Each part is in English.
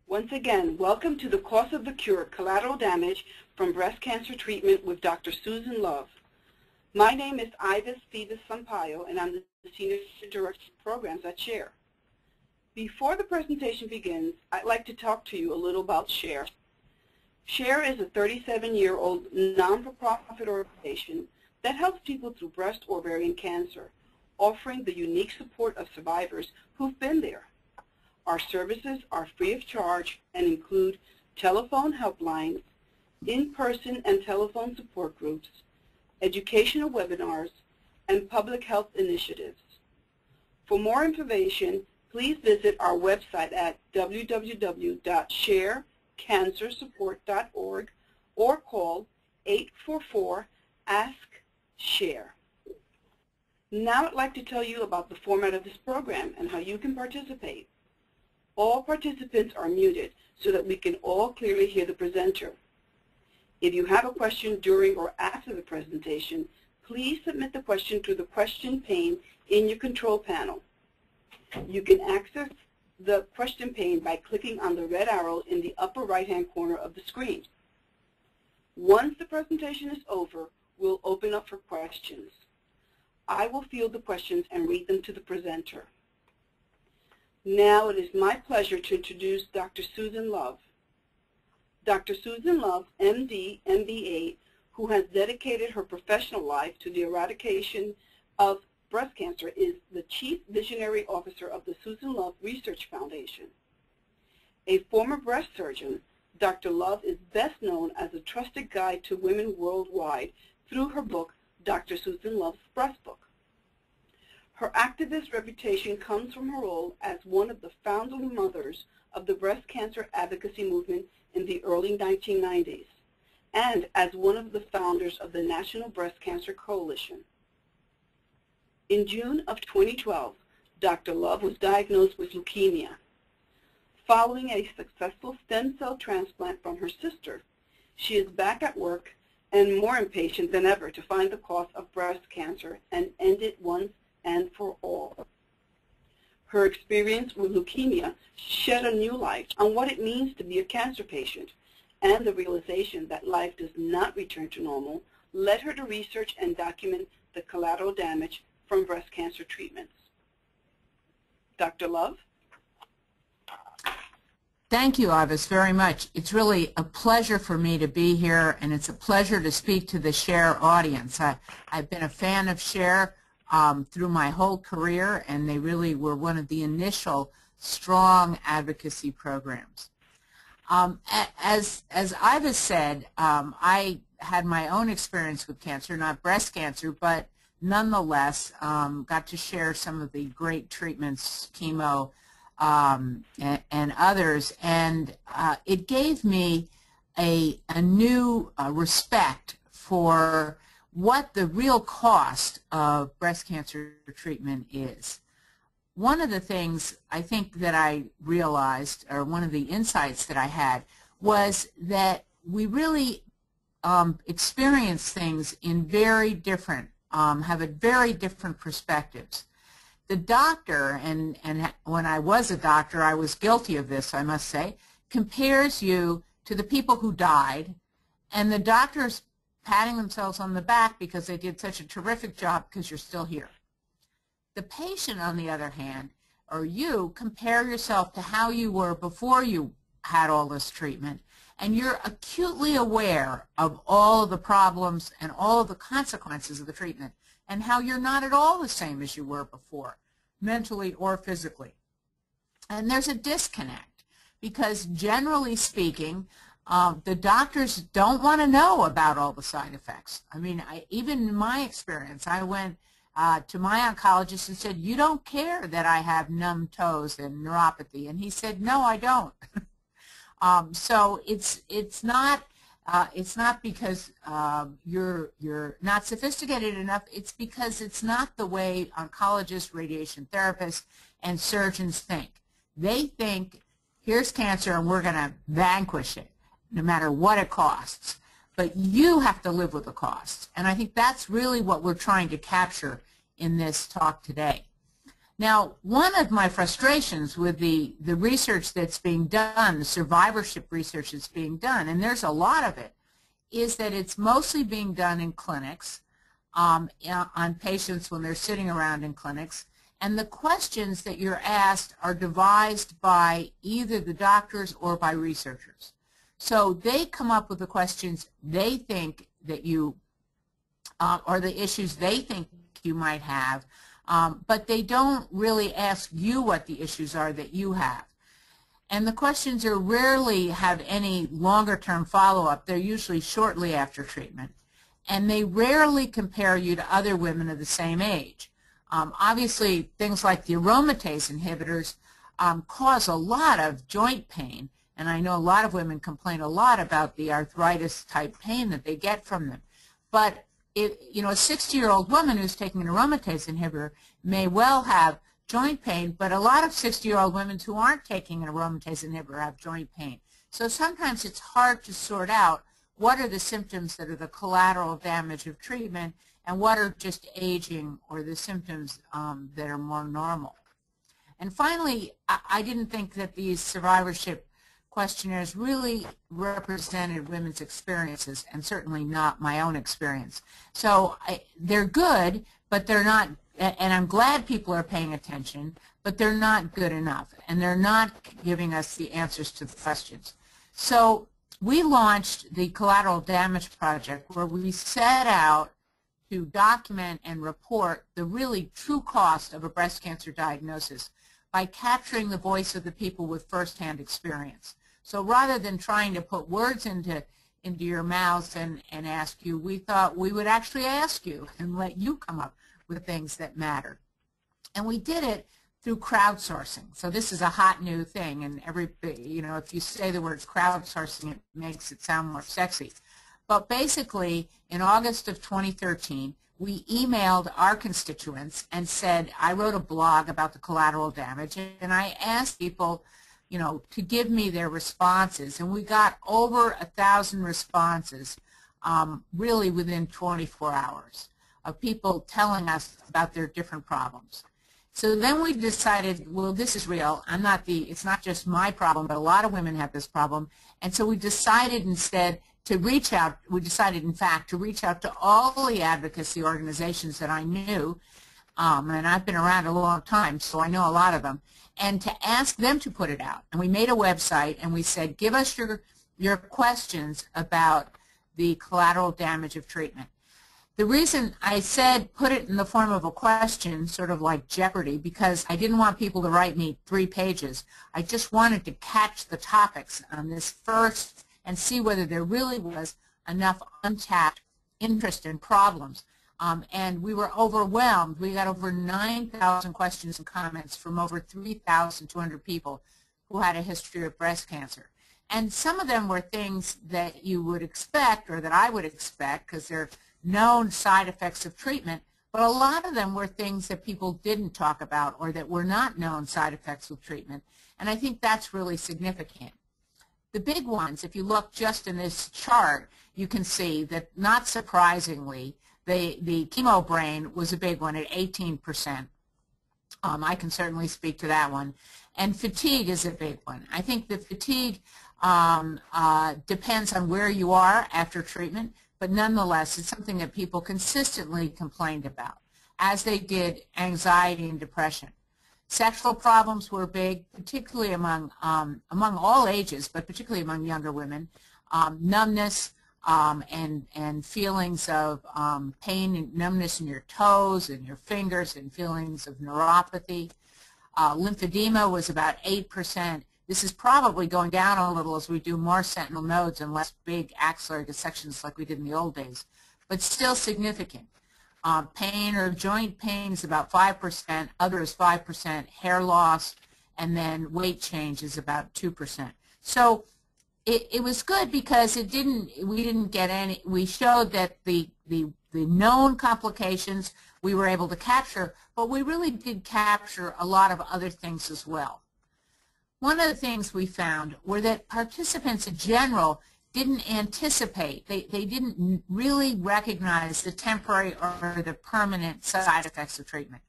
Once again, welcome to the Cost of the Cure, Collateral Damage from Breast Cancer Treatment with Dr. Susan Love. My name is Ivis Phoebus Sampaio, and I'm the Senior Director of Programs at SHARE. Before the presentation begins, I'd like to talk to you a little about SHARE. SHARE is a 37-year-old non-for-profit organization that helps people through breast or ovarian cancer, offering the unique support of survivors who've been there. Our services are free of charge and include telephone helplines, in-person and telephone support groups, educational webinars, and public health initiatives. For more information, please visit our website at www.sharecancersupport.org or call 844-ASK-SHARE. Now I'd like to tell you about the format of this program and how you can participate. All participants are muted so that we can all clearly hear the presenter. If you have a question during or after the presentation, please submit the question through the question pane in your control panel. You can access the question pane by clicking on the red arrow in the upper right-hand corner of the screen. Once the presentation is over, we'll open up for questions. I will field the questions and read them to the presenter. Now it is my pleasure to introduce Dr. Susan Love. Dr. Susan Love, MD, MBA, who has dedicated her professional life to the eradication of breast cancer, is the Chief Visionary Officer of the Susan Love Research Foundation. A former breast surgeon, Dr. Love is best known as a trusted guide to women worldwide through her book, Dr. Susan Love's Breast Book. Her activist reputation comes from her role as one of the founding mothers of the breast cancer advocacy movement in the early 1990s, and as one of the founders of the National Breast Cancer Coalition. In June of 2012, Dr. Love was diagnosed with leukemia. Following a successful stem cell transplant from her sister, she is back at work and more impatient than ever to find the cause of breast cancer and end it once and for all. Her experience with leukemia shed a new light on what it means to be a cancer patient, and the realization that life does not return to normal led her to research and document the collateral damage from breast cancer treatments. Dr. Love? Thank you, Ivis, very much. It's really a pleasure for me to be here, and it's a pleasure to speak to the SHARE audience. I've been a fan of SHARE through my whole career, and they really were one of the initial strong advocacy programs. As Ivis said, I had my own experience with cancer, not breast cancer, but nonetheless got to share some of the great treatments, chemo and others, and it gave me a new respect for what the real cost of breast cancer treatment is. One of the things I think that I realized, or one of the insights that I had, was that we really experience things in very different, have a very different perspectives. The doctor, and when I was a doctor, I was guilty of this, I must say, compares you to the people who died, and the doctors patting themselves on the back because they did such a terrific job because you're still here. The patient, on the other hand, or you, compare yourself to how you were before you had all this treatment, and you're acutely aware of all of the problems and all of the consequences of the treatment, and how you're not at all the same as you were before, mentally or physically. And there's a disconnect because, generally speaking, the doctors don't want to know about all the side effects. I mean, even in my experience, I went to my oncologist and said, "You don't care that I have numb toes and neuropathy?" And he said, "No, I don't." So it's not because you're not sophisticated enough. It's because it's not the way oncologists, radiation therapists, and surgeons think. They think, here's cancer and we're going to vanquish it, no matter what it costs. But you have to live with the costs. And I think that's really what we're trying to capture in this talk today. Now, one of my frustrations with the research that's being done, the survivorship research that's being done, and there's a lot of it, is that it's mostly being done in clinics, on patients when they're sitting around in clinics, and the questions that you're asked are devised by either the doctors or by researchers. So they come up with the questions they think that you, or the issues they think you might have, but they don't really ask you what the issues are that you have. And the questions are rarely have any longer-term follow-up. They're usually shortly after treatment. And they rarely compare you to other women of the same age. Obviously, things like the aromatase inhibitors cause a lot of joint pain. And I know a lot of women complain a lot about the arthritis-type pain that they get from them. But a 60-year-old woman who's taking an aromatase inhibitor may well have joint pain, but a lot of 60-year-old women who aren't taking an aromatase inhibitor have joint pain. So sometimes it's hard to sort out what are the symptoms that are the collateral damage of treatment and what are just aging or the symptoms that are more normal. And finally, I didn't think that these survivorship questionnaires really represented women's experiences, and certainly not my own experience. So they're good, but they're not, and I'm glad people are paying attention, but they're not good enough, and they're not giving us the answers to the questions. So we launched the Collateral Damage Project, where we set out to document and report the really true cost of a breast cancer diagnosis by capturing the voice of the people with firsthand experience. So rather than trying to put words into your mouths and ask you, we thought we would actually ask you and let you come up with things that matter. And we did it through crowdsourcing. So this is a hot new thing, and if you say the words crowdsourcing, it makes it sound more sexy. But basically, in August of 2013, we emailed our constituents and said, I wrote a blog about the collateral damage, and I asked people, to give me their responses, and we got over 1,000 responses really within 24 hours of people telling us about their different problems. So then we decided, well, this is real. It's not just my problem, but a lot of women have this problem. And so we decided instead to reach out, in fact, to reach out to all the advocacy organizations that I knew, and I've been around a long time, so I know a lot of them, and to ask them to put it out. And we made a website, and we said, give us your questions about the collateral damage of treatment. The reason I said put it in the form of a question, sort of like Jeopardy, because I didn't want people to write me 3 pages. I just wanted to catch the topics on this first and see whether there really was enough untapped interest in problems. And we were overwhelmed. We got over 9,000 questions and comments from over 3,200 people who had a history of breast cancer. And some of them were things that you would expect, or that I would expect, because they're known side effects of treatment, but a lot of them were things that people didn't talk about or that were not known side effects of treatment. And I think that's really significant. The big ones, if you look just in this chart, you can see that, not surprisingly, the chemo brain was a big one at 18%. I can certainly speak to that one. And fatigue is a big one. I think the fatigue depends on where you are after treatment, but nonetheless, it's something that people consistently complained about, as they did anxiety and depression. Sexual problems were big, particularly among all ages, but particularly among younger women. Numbness and feelings of pain and numbness in your toes and your fingers, and feelings of neuropathy. Lymphedema was about 8%. This is probably going down a little as we do more sentinel nodes and less big axillary dissections like we did in the old days, but still significant. Pain or joint pain is about 5%, other is 5%, hair loss, and then weight change is about 2%. So it was good because we didn't get any, we showed that the known complications we were able to capture, but we really did capture a lot of other things as well. One of the things we found were that participants in general didn't anticipate, they didn't really recognize the temporary or the permanent side effects of treatment.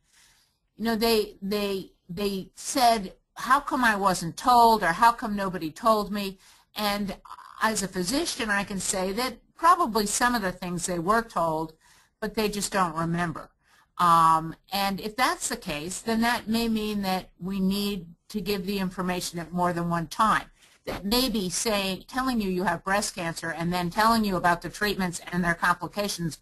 you know, they said, how come I wasn't told, or how come nobody told me? And as a physician, I can say that probably some of the things they were told, but they just don't remember. And if that's the case, then that may mean that we need to give the information at more than one time. That maybe telling you have breast cancer and then telling you about the treatments and their complications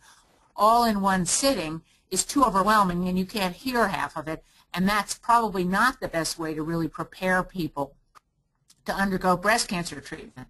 all in one sitting is too overwhelming and you can't hear half of it, and that's probably not the best way to really prepare people to undergo breast cancer treatment.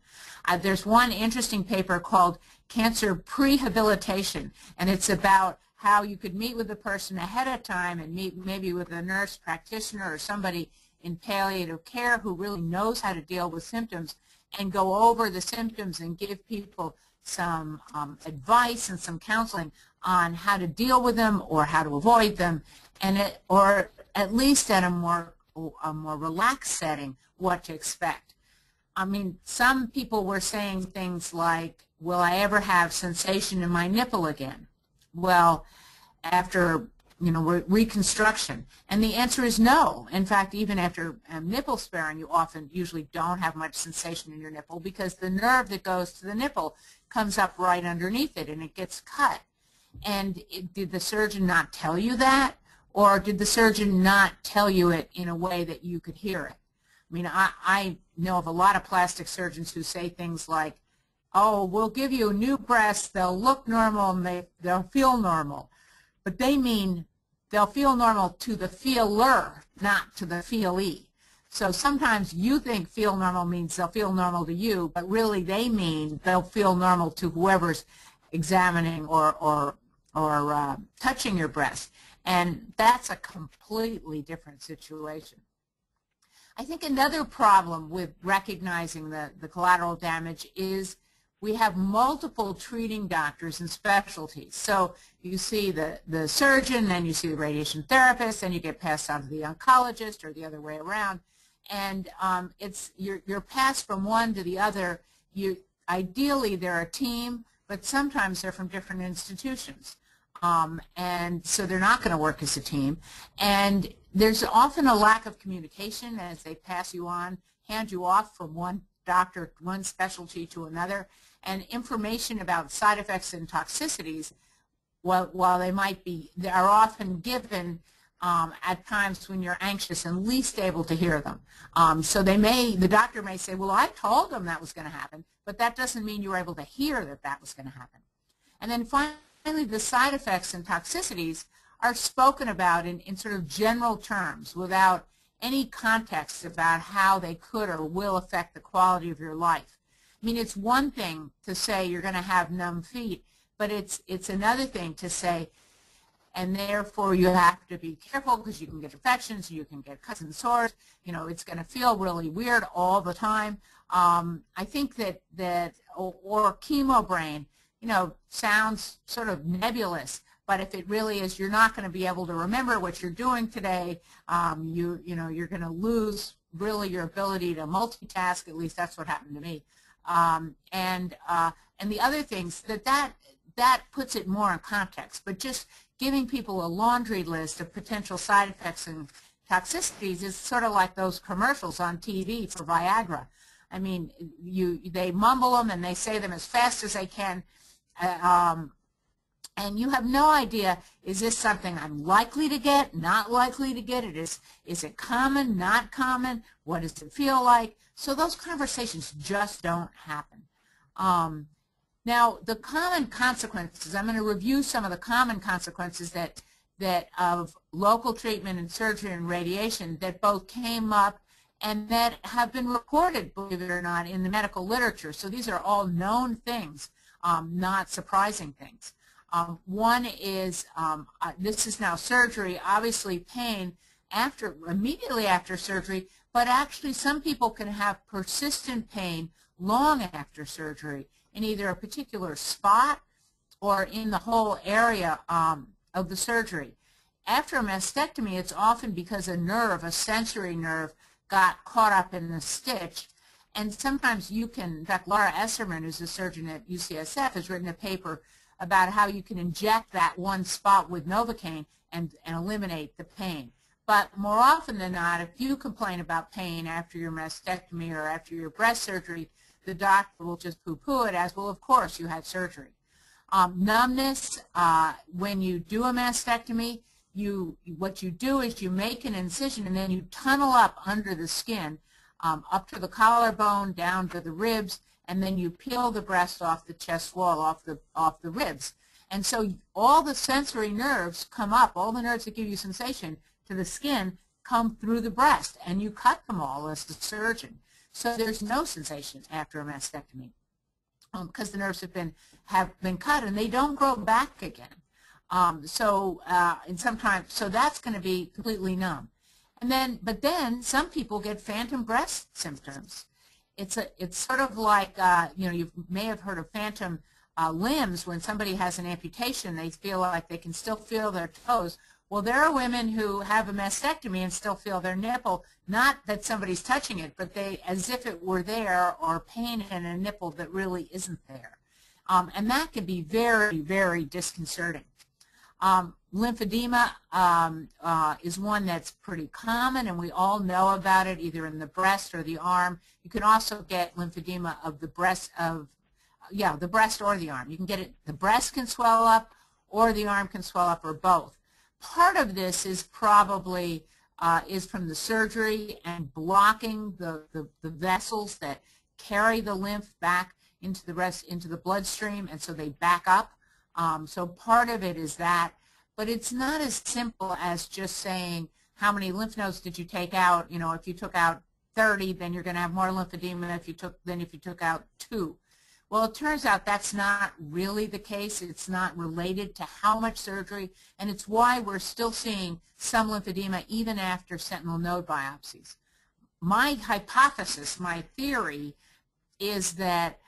There's one interesting paper called Cancer Prehabilitation, and it's about how you could meet with the person ahead of time and meet maybe with a nurse practitioner or somebody in palliative care who really knows how to deal with symptoms and go over the symptoms and give people some advice and some counseling on how to deal with them or how to avoid them, and or at least at a more relaxed setting, what to expect. I mean, some people were saying things like, will I ever have sensation in my nipple again? Well, after, you know, reconstruction. And the answer is no. In fact, even after nipple sparing, you usually don't have much sensation in your nipple because the nerve that goes to the nipple comes up right underneath it and it gets cut. And did the surgeon not tell you that? Or did the surgeon not tell you it in a way that you could hear it? I mean, I know of a lot of plastic surgeons who say things like, oh, we'll give you new breasts, they'll look normal and they'll feel normal. But they mean they'll feel normal to the feeler, not to the feelee. So sometimes you think feel normal means they'll feel normal to you, but really they mean they'll feel normal to whoever's examining or touching your breast. And that's a completely different situation. I think another problem with recognizing the collateral damage is we have multiple treating doctors and specialties. So you see the surgeon, then you see the radiation therapist, and you get passed on to the oncologist or the other way around. And you're passed from one to the other. Ideally, they're a team, but sometimes they're from different institutions. And so they're not going to work as a team. And there's often a lack of communication as they pass you on, hand you off from one doctor, one specialty to another, and information about side effects and toxicities, while they are often given at times when you're anxious and least able to hear them. So the doctor may say, well, I told them that was going to happen, but that doesn't mean you were able to hear that was going to happen. And then finally, the side effects and toxicities are spoken about in sort of general terms without any context about how they could or will affect the quality of your life. I mean, it's one thing to say you're going to have numb feet, but it's another thing to say, and therefore you have to be careful because you can get infections, you can get cuts and sores, you know, it's going to feel really weird all the time. I think or chemo brain, you know, sounds sort of nebulous, but if it really is, you're not going to be able to remember what you're doing today. You're going to lose really your ability to multitask. At least that's what happened to me. And the other things that puts it more in context. But just giving people a laundry list of potential side effects and toxicities is sort of like those commercials on TV for Viagra. I mean, they mumble them and they say them as fast as they can. And you have no idea, is this something I'm likely to get, not likely to get? Is it common, not common? What does it feel like? So those conversations just don't happen. Now, the common consequences, I'm going to review some of the common consequences that of local treatment and surgery and radiation that both came up and that have been reported, believe it or not, in the medical literature. So these are all known things, not surprising things. One is, this is now surgery, obviously pain immediately after surgery, but actually some people can have persistent pain long after surgery in either a particular spot or in the whole area of the surgery. After a mastectomy, it's often because a sensory nerve, got caught up in the stitch. And sometimes you can, in fact, Laura Esserman, who's a surgeon at UCSF, has written a paper about how you can inject that one spot with Novocaine and eliminate the pain. But more often than not, if you complain about pain after your mastectomy or after your breast surgery, the doctor will just poo-poo it as, well, of course, you had surgery. Numbness, when you do a mastectomy, what you do is you make an incision and then you tunnel up under the skin, up to the collarbone, down to the ribs, and then you peel the breast off the chest wall, off the ribs. And so all the sensory nerves come up, all the nerves that give you sensation to the skin come through the breast, and you cut them all as the surgeon. So there's no sensation after a mastectomy because the nerves have been cut and they don't grow back again. So that's going to be completely numb. But then some people get phantom breast symptoms. It's sort of like you may have heard of phantom limbs. When somebody has an amputation, they feel like they can still feel their toes. Well, there are women who have a mastectomy and still feel their nipple, not that somebody's touching it, but as if it were there, or pain in a nipple that really isn't there. And that can be very, very disconcerting. Lymphedema is one that's pretty common, and we all know about it, either in the breast or the arm. You can also get lymphedema of the breast, the breast or the arm. You can get it, the breast can swell up, or the arm can swell up, or both. Part of this is probably is from the surgery and blocking the vessels that carry the lymph back into the bloodstream, and so they back up. So part of it is that, but it's not as simple as just saying how many lymph nodes did you take out. You know, if you took out 30, then you're going to have more lymphedema if you took out 2. Well, it turns out that's not really the case. It's not related to how much surgery, and it's why we're still seeing some lymphedema even after sentinel node biopsies. My hypothesis, my theory, is that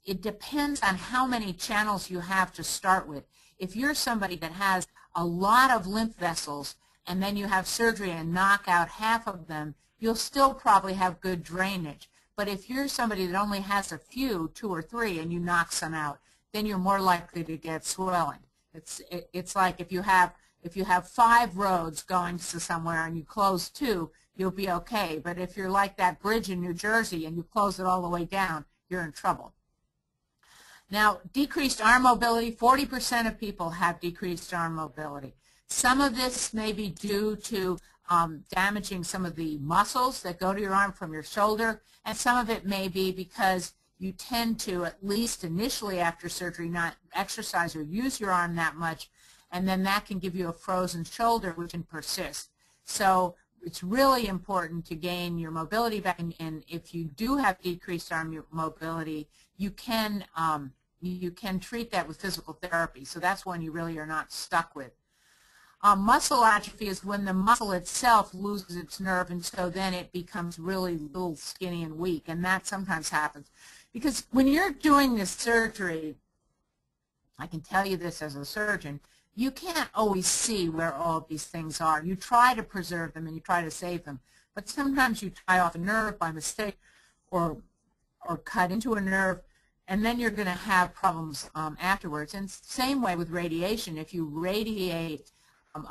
it depends on how many channels you have to start with. If you're somebody that has a lot of lymph vessels and then you have surgery and knock out half of them, you'll still probably have good drainage. But if you're somebody that only has a few, 2 or 3, and you knock some out, then you're more likely to get swelling. It's like if you have 5 roads going to somewhere and you close 2, you'll be okay. But if you're like that bridge in New Jersey and you close it all the way down, you're in trouble. Now, decreased arm mobility, 40% of people have decreased arm mobility. Some of this may be due to damaging some of the muscles that go to your arm from your shoulder, and some of it may be because you tend to, at least initially after surgery, not exercise or use your arm that much, and then that can give you a frozen shoulder, which can persist. So it's really important to gain your mobility back, and if you do have decreased arm mobility, you can treat that with physical therapy. So that's one you really are not stuck with. Muscle atrophy is when the muscle itself loses its nerve, and so then it becomes really little, skinny, and weak, and that sometimes happens. Because when you're doing this surgery, I can tell you this as a surgeon, you can't always see where all of these things are. You try to preserve them and you try to save them, but sometimes you tie off a nerve by mistake or cut into a nerve, and then you're going to have problems afterwards. And same way with radiation. If you radiate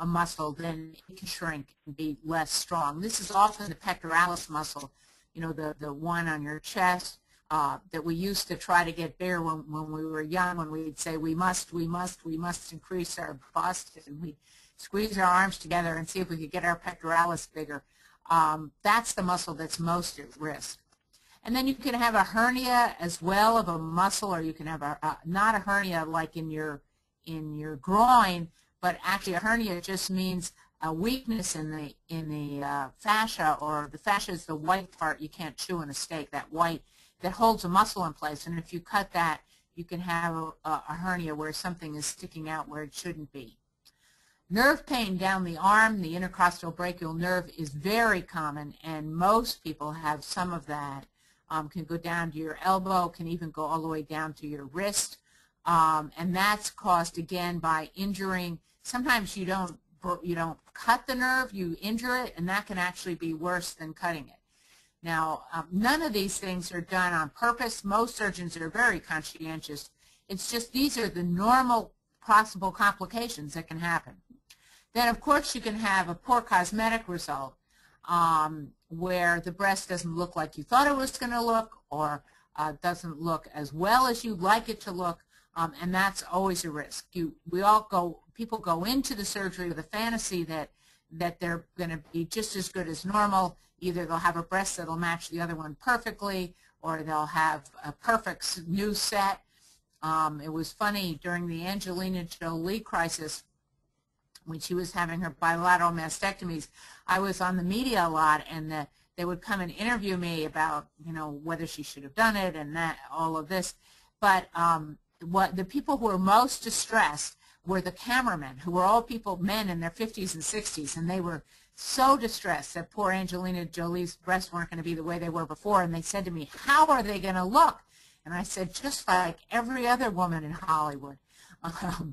a muscle, then it can shrink and be less strong. This is often the pectoralis muscle, you know, the one on your chest that we used to try to get bigger when we were young, when we'd say we must increase our bust, and we'd squeeze our arms together and see if we could get our pectoralis bigger. That's the muscle that's most at risk. And then you can have a hernia as well of a muscle, or you can have not a hernia like in your groin, but actually a hernia just means a weakness in the fascia, or the fascia is the white part you can't chew in a steak, that white that holds a muscle in place. And if you cut that, you can have a hernia where something is sticking out where it shouldn't be. Nerve pain down the arm, the intercostal brachial nerve, is very common, and most people have some of that. Can go down to your elbow, can even go all the way down to your wrist, and that's caused again by injuring. Sometimes you don't cut the nerve, you injure it, and that can actually be worse than cutting it. Now, none of these things are done on purpose. Most surgeons are very conscientious. It's just these are the normal possible complications that can happen. then of course you can have a poor cosmetic result where the breast doesn't look like you thought it was going to look, or doesn't look as well as you'd like it to look, and that's always a risk. People go into the surgery with a fantasy that they're going to be just as good as normal. Either they'll have a breast that'll match the other one perfectly, or they'll have a perfect new set. It was funny during the Angelina Jolie crisis, when she was having her bilateral mastectomies, I was on the media a lot, and they would come and interview me about, whether she should have done it and all of this. But what the people who were most distressed were the cameramen, who were all men in their 50s and 60s, and they were so distressed that poor Angelina Jolie's breasts weren't going to be the way they were before. And they said to me, "How are they going to look?" And I said, "Just like every other woman in Hollywood." But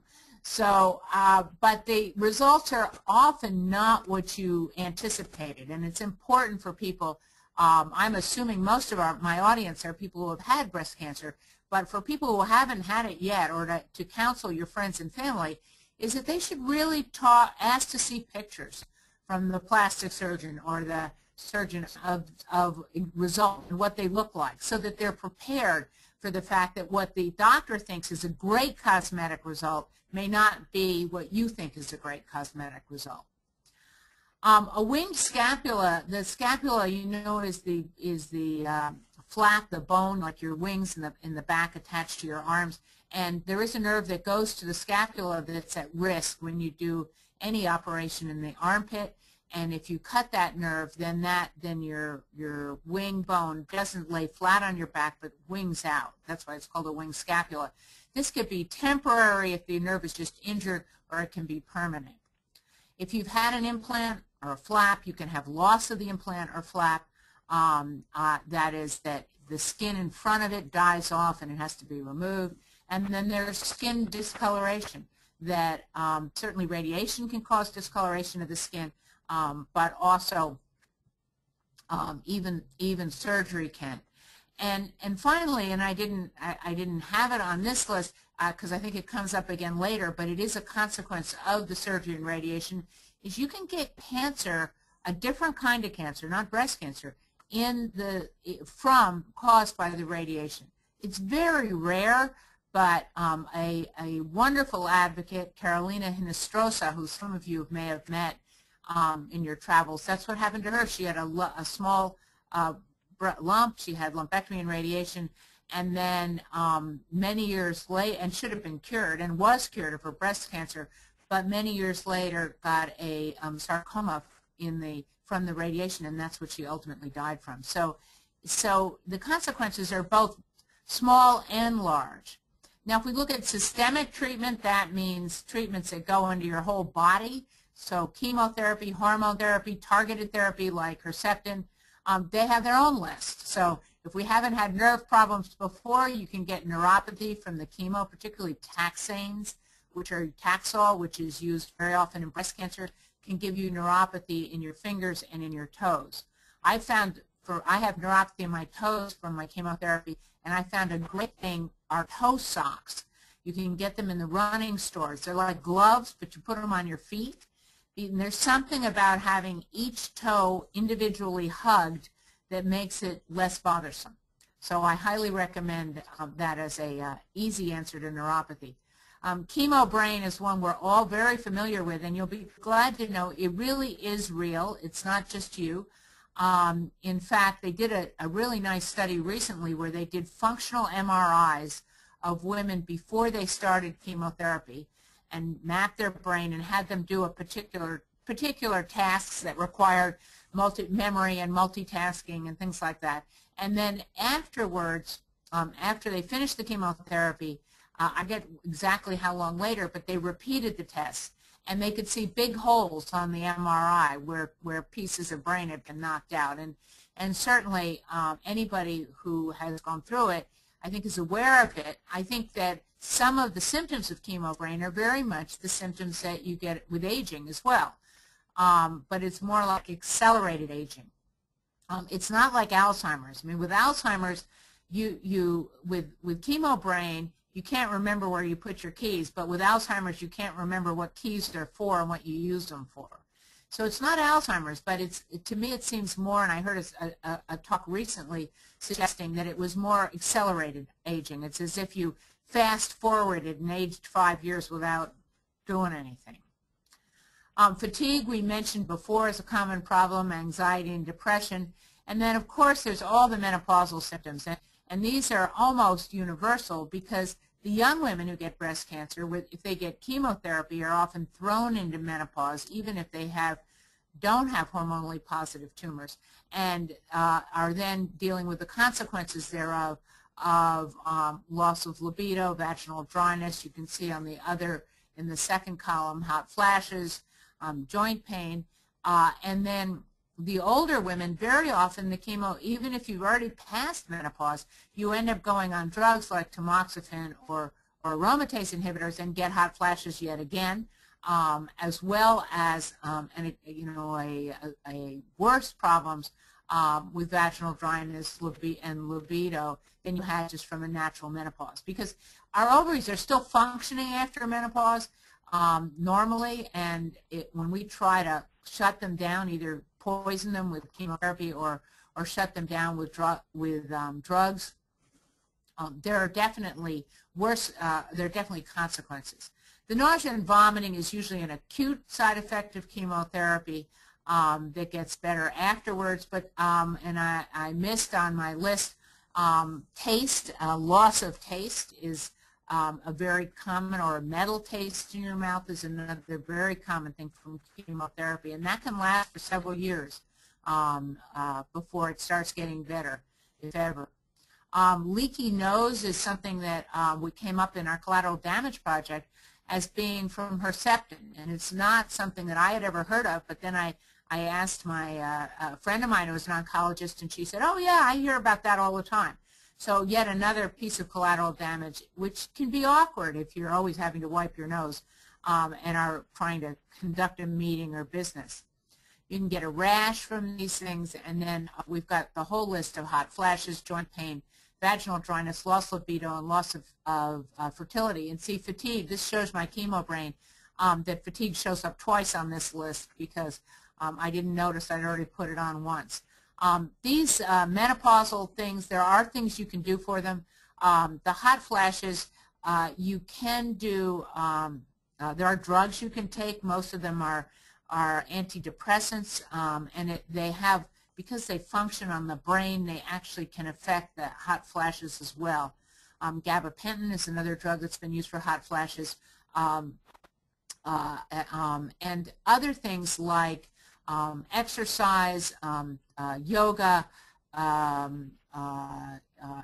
the results are often not what you anticipated, and it's important for people. I'm assuming most of my audience are people who have had breast cancer, but for people who haven't had it yet, or to counsel your friends and family, is that they should really ask to see pictures from the plastic surgeon or the surgeon of result and what they look like, so that they're prepared for the fact that what the doctor thinks is a great cosmetic result may not be what you think is a great cosmetic result. A winged scapula, the scapula, is the flap, the bone, like your wings in the back attached to your arms, and there is a nerve that goes to the scapula that's at risk when you do any operation in the armpit. And if you cut that nerve, then your wing bone doesn't lay flat on your back, but wings out. That's why it's called a winged scapula. This could be temporary if the nerve is just injured, or it can be permanent. If you've had an implant or a flap, you can have loss of the implant or flap. That is that the skin in front of it dies off and it has to be removed. And then there's skin discoloration. That certainly radiation can cause discoloration of the skin. But also even surgery can. And finally, and I didn't have it on this list because I think it comes up again later, but it is a consequence of the surgery and radiation, is you can get cancer, a different kind of cancer, not breast cancer, caused by the radiation. It's very rare, but a wonderful advocate, Carolina Hinestrosa, who some of you may have met in your travels, that's what happened to her. She had a small lump. She had lumpectomy and radiation, and then many years later, and should have been cured and was cured of her breast cancer, but many years later got a sarcoma from the radiation, and that's what she ultimately died from. So the consequences are both small and large. Now, if we look at systemic treatment, that means treatments that go into your whole body. So chemotherapy, hormone therapy, targeted therapy like Herceptin, they have their own list. So if we haven't had nerve problems before, you can get neuropathy from the chemo, particularly taxanes, which are Taxol, which is used very often in breast cancer, can give you neuropathy in your fingers and in your toes. I have neuropathy in my toes from my chemotherapy, and I found a great thing are toe socks. You can get them in the running stores. They're like gloves, but you put them on your feet. And there's something about having each toe individually hugged that makes it less bothersome. So I highly recommend that as a easy answer to neuropathy. Chemo brain is one we're all very familiar with, and you'll be glad to know it really is real. It's not just you. In fact, they did a really nice study recently where they did functional MRIs of women before they started chemotherapy and mapped their brain and had them do a particular tasks that required memory and multitasking and things like that. And then afterwards, after they finished the chemotherapy, I get exactly how long later, but they repeated the tests, and they could see big holes on the MRI where pieces of brain had been knocked out. And certainly anybody who has gone through it, I think, is aware of it. I think that some of the symptoms of chemo brain are very much the symptoms that you get with aging as well, but it's more like accelerated aging. It's not like Alzheimer's. I mean, with Alzheimer's, with chemo brain, you can't remember where you put your keys, but with Alzheimer's you can't remember what keys they're for and what you used them for. So it's not Alzheimer's, but to me it seems more, and I heard a talk recently suggesting that it was more accelerated aging. It's as if you fast forwarded and aged 5 years without doing anything. Fatigue we mentioned before is a common problem, anxiety and depression. And then of course there's all the menopausal symptoms. And these are almost universal because the young women who get breast cancer, if they get chemotherapy, are often thrown into menopause, even if they don't have hormonally positive tumors, and are then dealing with the consequences thereof of loss of libido, vaginal dryness. You can see on in the second column, hot flashes, joint pain, and then the older women, very often the chemo, even if you've already passed menopause, you end up going on drugs like tamoxifen or aromatase inhibitors and get hot flashes yet again, as well as worse problems with vaginal dryness and libido than you had just from a natural menopause. Because our ovaries are still functioning after menopause normally, and when we try to shut them down, either poison them with chemotherapy or shut them down with drugs, there are definitely consequences. The nausea and vomiting is usually an acute side effect of chemotherapy that gets better afterwards, but and I missed on my list taste. Loss of taste is a very common, or a metal taste in your mouth is another very common thing from chemotherapy, and that can last for several years before it starts getting better, if ever. Leaky nose is something that we came up in our Collateral Damage Project as being from Herceptin, and it's not something that I had ever heard of, but then I asked my friend of mine who was an oncologist, and she said, oh yeah, I hear about that all the time. So yet another piece of collateral damage, which can be awkward if you're always having to wipe your nose and are trying to conduct a meeting or business. You can get a rash from these things, and then we've got the whole list of hot flashes, joint pain, vaginal dryness, loss of libido, and loss of fertility. And see, fatigue, this shows my chemo brain that fatigue shows up twice on this list because I didn't notice I'd already put it on once. These menopausal things, there are things you can do for them. The hot flashes, you can do, there are drugs you can take. Most of them are antidepressants, and they have, because they function on the brain, they actually can affect the hot flashes as well. Gabapentin is another drug that's been used for hot flashes, and other things like exercise, yoga,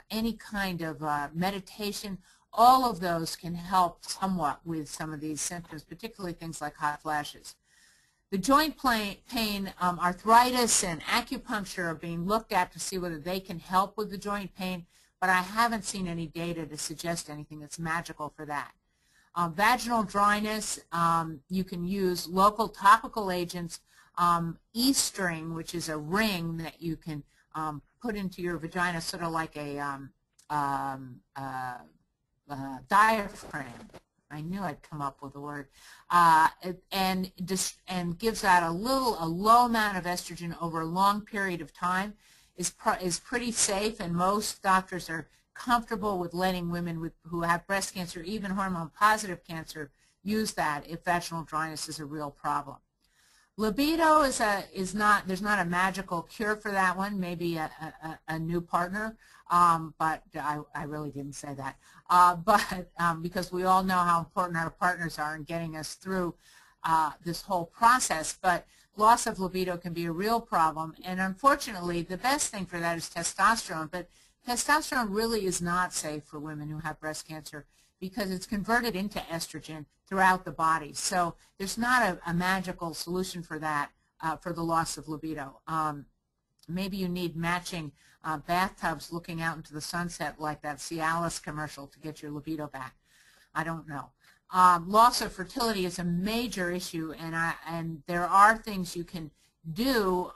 any kind of meditation. All of those can help somewhat with some of these symptoms, particularly things like hot flashes. The joint pain, arthritis and acupuncture are being looked at to see whether they can help with the joint pain, but I haven't seen any data to suggest anything that's magical for that. Vaginal dryness, you can use local topical agents. E-string, which is a ring that you can put into your vagina, sort of like a diaphragm. I knew I'd come up with a word, and gives out a low amount of estrogen over a long period of time. Is pretty safe, and most doctors are comfortable with letting women who have breast cancer, even hormone-positive cancer, use that if vaginal dryness is a real problem. Libido there's not a magical cure for that one. Maybe a new partner, but I really didn't say that. Because we all know how important our partners are in getting us through this whole process. But loss of libido can be a real problem, and unfortunately, the best thing for that is testosterone. But testosterone really is not safe for women who have breast cancer because it's converted into estrogen throughout the body. So there's not a magical solution for that, for the loss of libido. Maybe you need matching bathtubs looking out into the sunset like that Cialis commercial to get your libido back. I don't know. Loss of fertility is a major issue, and there are things you can do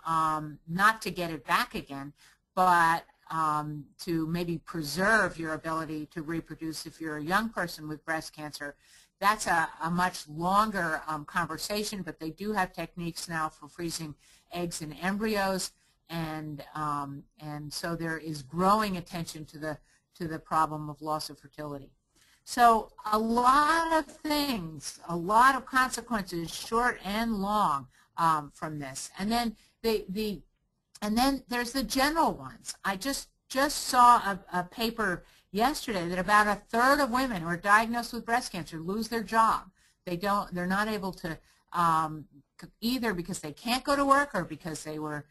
not to get it back again, but to maybe preserve your ability to reproduce if you're a young person with breast cancer. That's a much longer conversation, but they do have techniques now for freezing eggs and embryos, and so there is growing attention to the problem of loss of fertility. So a lot of things, a lot of consequences, short and long, from this. And then then there's the general ones. I just saw a paper yesterday that about a third of women who are diagnosed with breast cancer lose their job. They're not able to, either because they can't go to work or because they were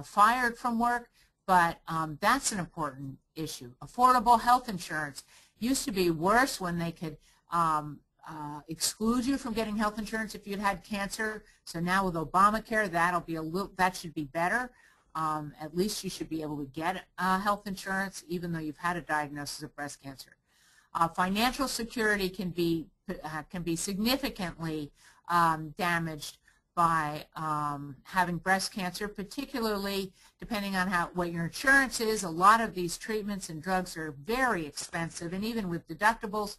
fired from work. But that's an important issue. Affordable health insurance used to be worse when they could exclude you from getting health insurance if you'd had cancer. So now with Obamacare, that should be better. At least you should be able to get health insurance even though you've had a diagnosis of breast cancer. Financial security can be significantly damaged by having breast cancer, particularly depending on what your insurance is. A lot of these treatments and drugs are very expensive, and even with deductibles,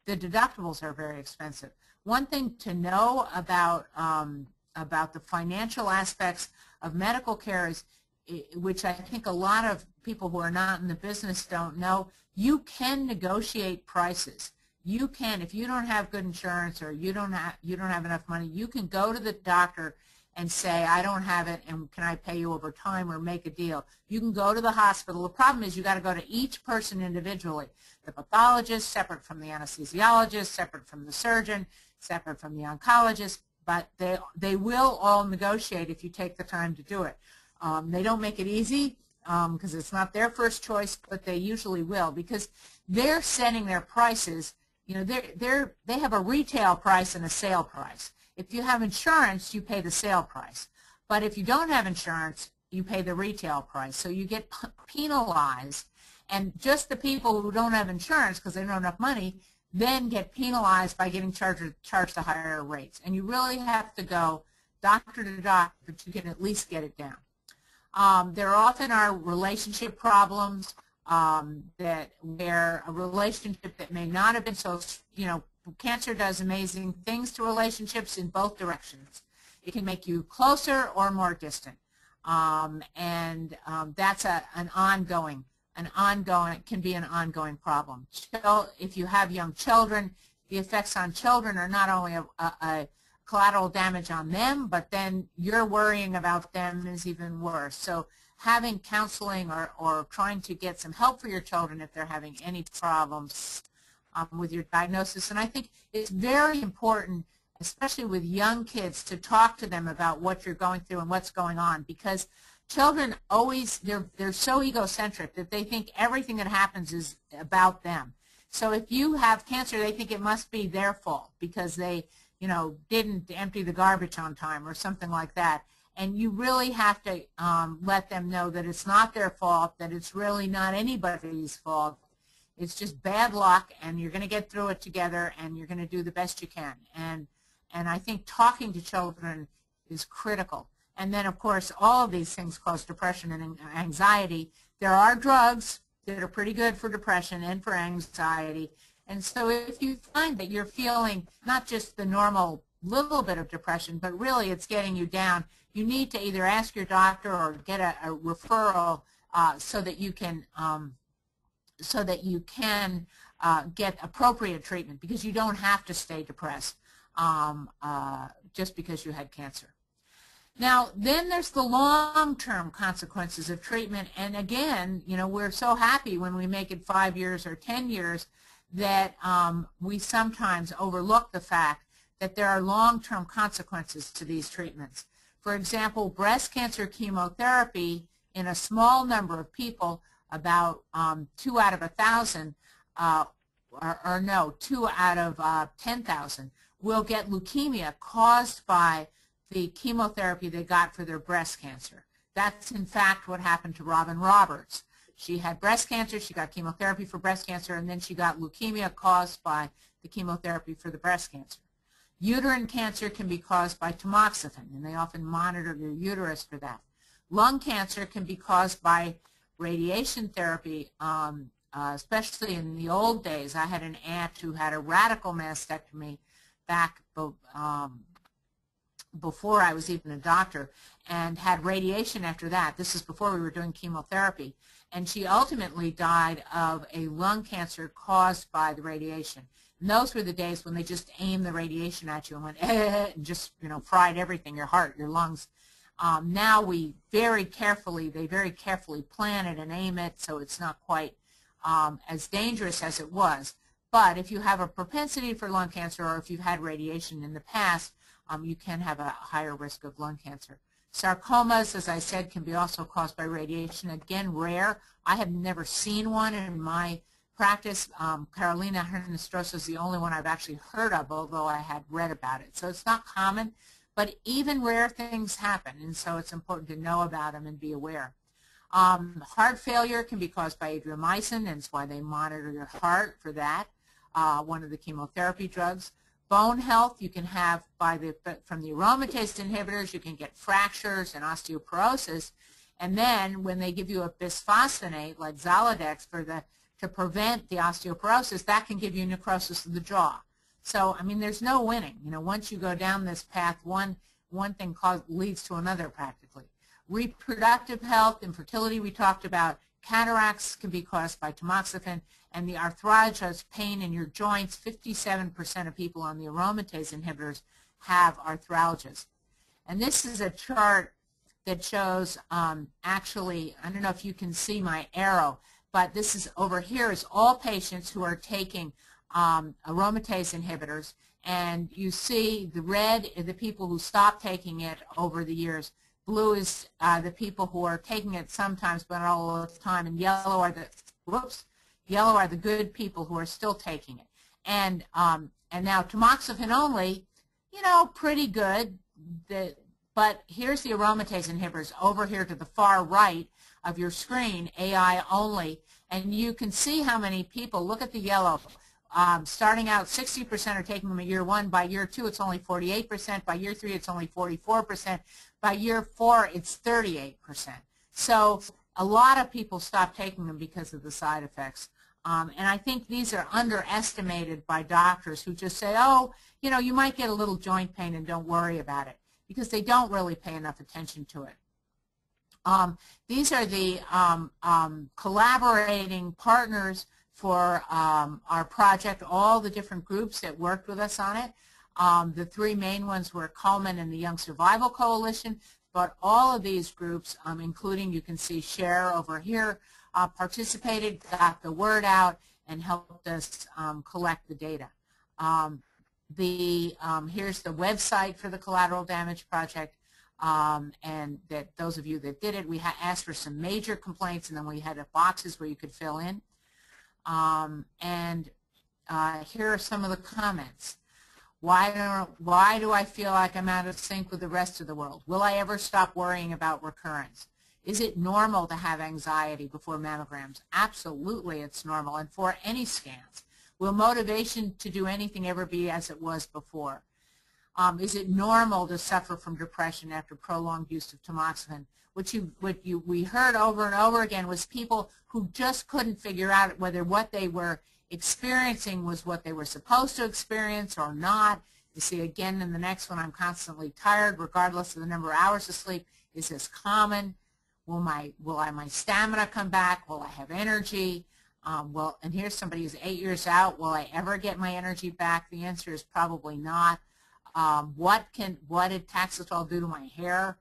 the deductibles are very expensive. One thing to know about the financial aspects of medical care is, which I think a lot of people who are not in the business don't know, you can negotiate prices. You can, if you don't have good insurance or you don't have enough money, you can go to the doctor and say, I don't have it, and can I pay you over time or make a deal? You can go to the hospital. The problem is you got to go to each person individually. The pathologist, separate from the anesthesiologist, separate from the surgeon, separate from the oncologist, but they will all negotiate if you take the time to do it. They don't make it easy because it's not their first choice, but they usually will because they're setting their prices. You know, they have a retail price and a sale price. If you have insurance, you pay the sale price. But if you don't have insurance, you pay the retail price. So you get penalized, and just the people who don't have insurance because they don't have enough money then get penalized by getting charged the higher rates. And you really have to go doctor to doctor, but you can at least get it down. There often are relationship problems where a relationship that may not have been so, cancer does amazing things to relationships in both directions. It can make you closer or more distant, that's can be an ongoing problem. If you have young children, the effects on children are not only a collateral damage on them, but then you're worrying about them is even worse. So having counseling or trying to get some help for your children if they're having any problems with your diagnosis. And I think it's very important, especially with young kids, to talk to them about what you're going through and what's going on, because children always, they're so egocentric that they think everything that happens is about them. So if you have cancer, they think it must be their fault because they, didn't empty the garbage on time or something like that. And you really have to let them know that it's not their fault, that it's really not anybody's fault. It's just bad luck, and you're going to get through it together, and you're going to do the best you can. And I think talking to children is critical. And then, of course, all of these things cause depression and anxiety. There are drugs that are pretty good for depression and for anxiety. And so if you find that you're feeling not just the normal little bit of depression, but really it's getting you down, you need to either ask your doctor or get a referral so that you can get appropriate treatment, because you don't have to stay depressed just because you had cancer. Now, then there's the long-term consequences of treatment, and again, we're so happy when we make it 5 years or 10 years that we sometimes overlook the fact that there are long-term consequences to these treatments. For example, breast cancer chemotherapy in a small number of people, about 2 out of 1,000, 2 out of 10,000 will get leukemia caused by the chemotherapy they got for their breast cancer. That's in fact what happened to Robin Roberts. She had breast cancer, she got chemotherapy for breast cancer, and then she got leukemia caused by the chemotherapy for the breast cancer. Uterine cancer can be caused by tamoxifen, and they often monitor your uterus for that. Lung cancer can be caused by radiation therapy, especially in the old days. I had an aunt who had a radical mastectomy back before I was even a doctor, and had radiation after that. This is before we were doing chemotherapy. And she ultimately died of a lung cancer caused by the radiation. And those were the days when they just aimed the radiation at you and went, and just, you know, fried everything, your heart, your lungs. Now they very carefully plan it and aim it so it's not quite as dangerous as it was. But if you have a propensity for lung cancer, or if you've had radiation in the past, you can have a higher risk of lung cancer. Sarcomas, as I said, can be also caused by radiation. Again, rare. I have never seen one in my practice. Carolina Hernestrosa is the only one I've actually heard of, although I had read about it. So it's not common, but even rare things happen, and so it's important to know about them and be aware. Heart failure can be caused by adriamycin, and it's why they monitor your heart for that, one of the chemotherapy drugs. Bone health you can have from the aromatase inhibitors. You can get fractures and osteoporosis, and then when they give you a bisphosphonate like Zoladex to prevent the osteoporosis, that can give you necrosis of the jaw. So I mean, there's no winning. You know, once you go down this path, one thing leads to another practically. Reproductive health, infertility we talked about. Cataracts can be caused by tamoxifen, and the arthralgias, pain in your joints. 57% of people on the aromatase inhibitors have arthralgias. And this is a chart that shows actually, I don't know if you can see my arrow, but this is over here is all patients who are taking aromatase inhibitors, and you see the red are the people who stopped taking it over the years. Blue is the people who are taking it sometimes but not all the time, and yellow are the good people who are still taking it. And now tamoxifen only, you know, pretty good. But here's the aromatase inhibitors over here to the far right of your screen, AI only, and you can see how many people. Look at the yellow. Starting out, 60% are taking them at year 1. By year 2, it's only 48%. By year 3, it's only 44%. By year 4, it's 38%. So a lot of people stop taking them because of the side effects. And I think these are underestimated by doctors who just say, oh, you know, you might get a little joint pain and don't worry about it, because they don't really pay enough attention to it. These are the collaborating partners for our project, all the different groups that worked with us on it. The 3 main ones were Coleman and the Young Survival Coalition, but all of these groups, including, you can see Cher over here, participated, got the word out, and helped us collect the data. Here's the website for the Collateral Damage Project, and that those of you that did it, we asked for some major complaints, and then we had boxes where you could fill in. Here are some of the comments. Why do I feel like I'm out of sync with the rest of the world? Will I ever stop worrying about recurrence? Is it normal to have anxiety before mammograms? Absolutely, it's normal, and for any scans. Will motivation to do anything ever be as it was before? Is it normal to suffer from depression after prolonged use of tamoxifen? We heard over and over again was people who just couldn't figure out whether what they were experiencing was what they were supposed to experience or not. You see again in the next one, I'm constantly tired regardless of the number of hours of sleep. Is this common? Will my stamina come back? Will I have energy? And here's somebody who's 8 years out. Will I ever get my energy back? The answer is probably not. What did Taxetol do to my hair?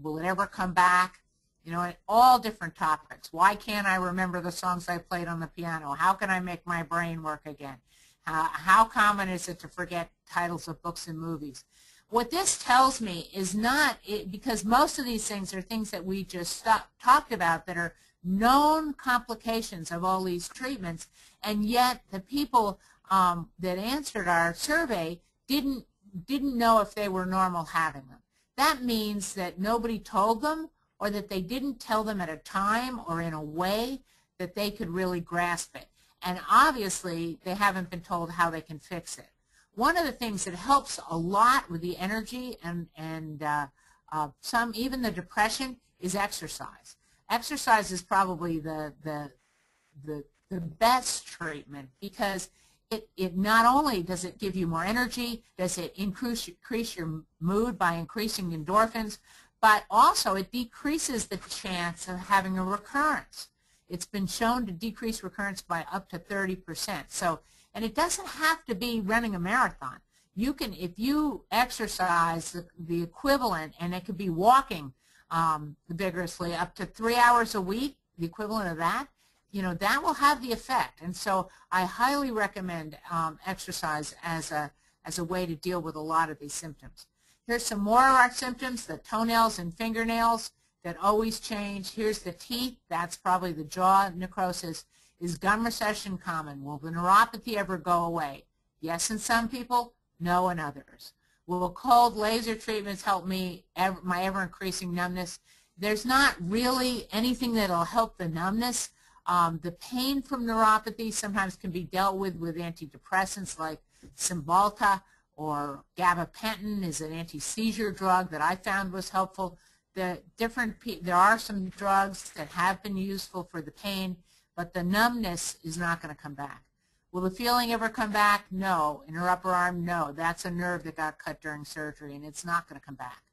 Will it ever come back? You know, all different topics. Why can't I remember the songs I played on the piano? How can I make my brain work again? How common is it to forget titles of books and movies? What this tells me is not, because most of these things are things that we just talked about that are known complications of all these treatments, and yet the people that answered our survey didn't know if they were normal having them. That means that nobody told them, or that they didn't tell them at a time or in a way that they could really grasp it. And obviously, they haven't been told how they can fix it. One of the things that helps a lot with the energy and even the depression is exercise. exercise is probably the best treatment, because it not only does it give you more energy, does it increase your mood by increasing endorphins, but also it decreases the chance of having a recurrence. It's been shown to decrease recurrence by up to 30%. So, and it doesn't have to be running a marathon. You can, if you exercise the equivalent, and it could be walking vigorously up to 3 hours a week, the equivalent of that, you know, that will have the effect. And so I highly recommend exercise as a way to deal with a lot of these symptoms. Here's some more of our symptoms: the toenails and fingernails that always change. Here's the teeth. That's probably the jaw necrosis. Is gum recession common? Will the neuropathy ever go away? Yes in some people, no in others. Will cold laser treatments help me, my ever-increasing numbness? There's not really anything that will help the numbness. The pain from neuropathy sometimes can be dealt with antidepressants like Cymbalta, or gabapentin is an anti-seizure drug that I found was helpful. There are some drugs that have been useful for the pain, but the numbness is not going to come back. Will the feeling ever come back? No. In her upper arm, no. That's a nerve that got cut during surgery, and it's not going to come back.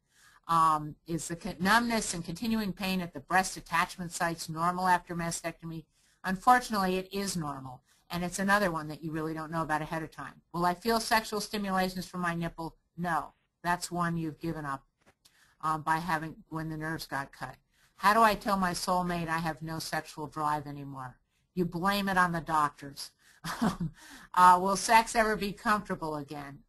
Is the numbness and continuing pain at the breast attachment sites normal after mastectomy? Unfortunately, it is normal, and it's another one that you really don't know about ahead of time. Will I feel sexual stimulations from my nipple? No. That's one you've given up when the nerves got cut. How do I tell my soulmate I have no sexual drive anymore? You blame it on the doctors. Will sex ever be comfortable again?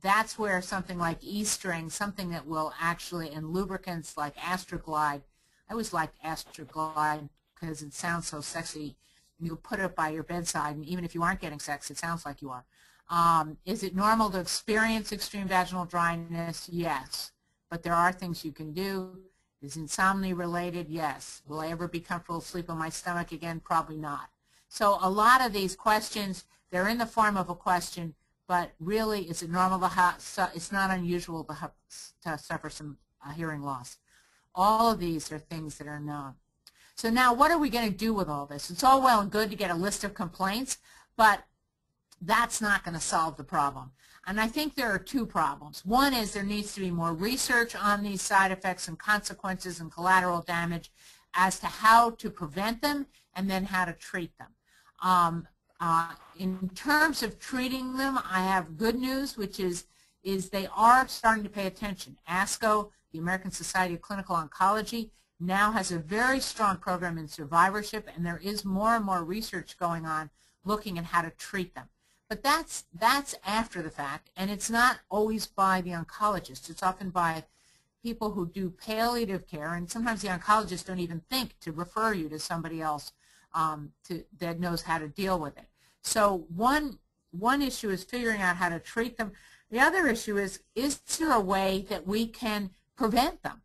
That's where something like E-string, something that will actually, and lubricants like Astroglide. I always liked Astroglide because it sounds so sexy. You put it by your bedside, and even if you aren't getting sex, it sounds like you are. Is it normal to experience extreme vaginal dryness? Yes. But there are things you can do. Is insomnia related? Yes. Will I ever be comfortable to sleep on my stomach again? Probably not. So a lot of these questions, they're in the form of a question, but really, is it normal to have, it's not unusual to suffer some hearing loss. All of these are things that are known. So now what are we going to do with all this? It's all well and good to get a list of complaints, but that's not going to solve the problem. And I think there are two problems. One is there needs to be more research on these side effects and consequences and collateral damage as to how to prevent them and then how to treat them. In terms of treating them, I have good news, which is they are starting to pay attention. ASCO, the American Society of Clinical Oncology, now has a very strong program in survivorship, and there is more and more research going on looking at how to treat them. But that's after the fact, and it's not always by the oncologist. It's often by people who do palliative care, and sometimes the oncologists don't even think to refer you to somebody else that knows how to deal with it. So one issue is figuring out how to treat them. The other issue is there a way that we can prevent them?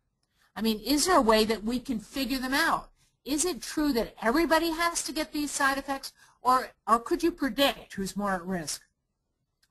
I mean, is there a way that we can figure them out? Is it true that everybody has to get these side effects, or could you predict who's more at risk?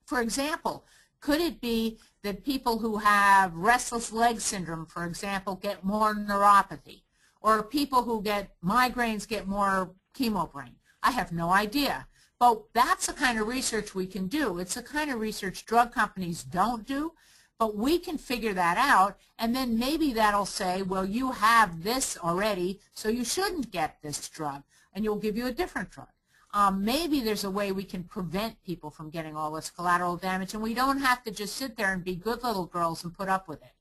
For example, could it be that people who have restless leg syndrome, for example, get more neuropathy, or people who get migraines get more chemo brain? I have no idea. But that's the kind of research we can do. It's the kind of research drug companies don't do, but we can figure that out, and then maybe that'll say, well, you have this already, so you shouldn't get this drug, and you'll give you a different drug. Maybe there's a way we can prevent people from getting all this collateral damage, and we don't have to just sit there and be good little girls and put up with it.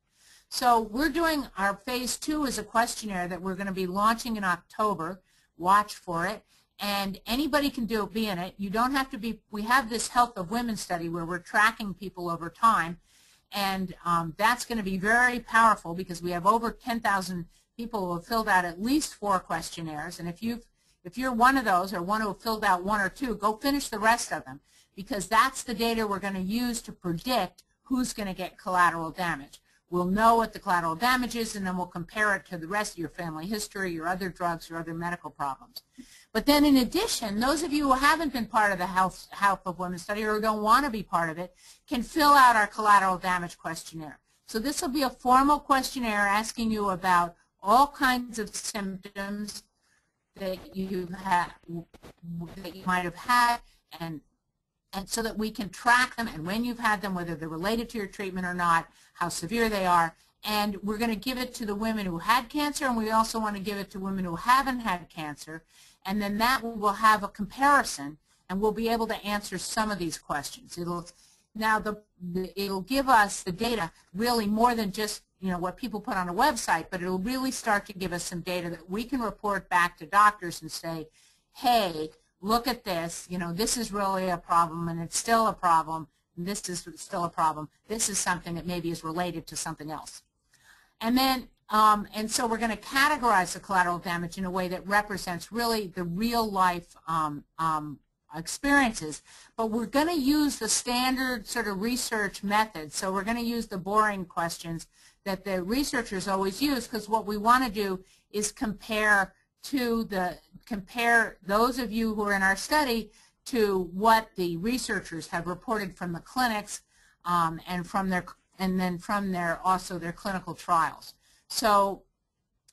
So we're doing our phase 2 is a questionnaire that we're going to be launching in October. Watch for it. And anybody can be in it. You don't have to be, we have this Health of Women study where we're tracking people over time, and that's going to be very powerful because we have over 10,000 people who have filled out at least 4 questionnaires, and if you're one of those or one who have filled out 1 or 2, go finish the rest of them, because that's the data we're going to use to predict who's going to get collateral damage. We'll know what the collateral damage is, and then we'll compare it to the rest of your family history, your other drugs, your other medical problems. But then in addition, those of you who haven't been part of the Health of Women study or don't want to be part of it can fill out our collateral damage questionnaire. So this will be a formal questionnaire asking you about all kinds of symptoms that you might have had, and so that we can track them, and when you've had them, whether they're related to your treatment or not, how severe they are. And we're going to give it to the women who had cancer, and we also want to give it to women who haven't had cancer, and then that will have a comparison, and we'll be able to answer some of these questions. It'll give us the data, really more than just what people put on a website, but it'll really start to give us some data that we can report back to doctors and say, hey, look at this, this is really a problem, and it's still a problem, and this is still a problem. This is something that maybe is related to something else. And then, and so we're going to categorize the collateral damage in a way that represents really the real life experiences, but we're going to use the standard sort of research method. So we're going to use the boring questions that the researchers always use, because what we want to do is compare those of you who are in our study to what the researchers have reported from the clinics and then from their clinical trials. So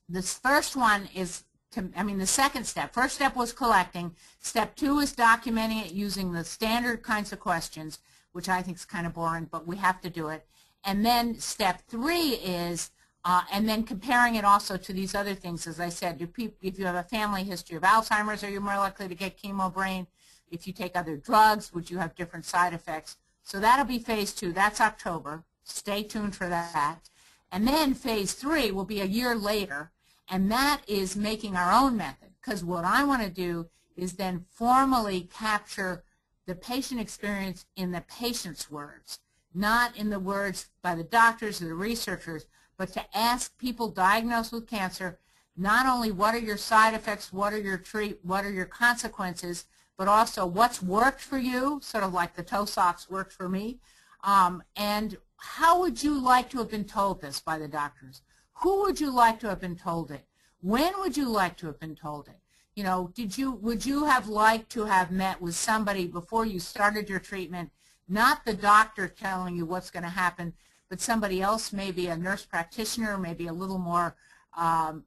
this first one is, the second step. First step was collecting. Step 2 is documenting it using the standard kinds of questions, which I think is kind of boring, but we have to do it. And then step 3 is, and then comparing it also to these other things. As I said, if you have a family history of Alzheimer's, are you more likely to get chemo brain? If you take other drugs, would you have different side effects? So that'll be phase 2. That's October. Stay tuned for that. And then phase 3 will be a year later, and that is making our own method, because what I want to do is then formally capture the patient experience in the patient's words, not in the words by the doctors or the researchers, but to ask people diagnosed with cancer not only what are your side effects, what are your consequences, but also what's worked for you, sort of like the toe socks worked for me, and how would you like to have been told this by the doctors? Who would you like to have been told it? When would you like to have been told it? Would you have liked to have met with somebody before you started your treatment, not the doctor telling you what's going to happen, but somebody else, maybe a nurse practitioner, maybe a little more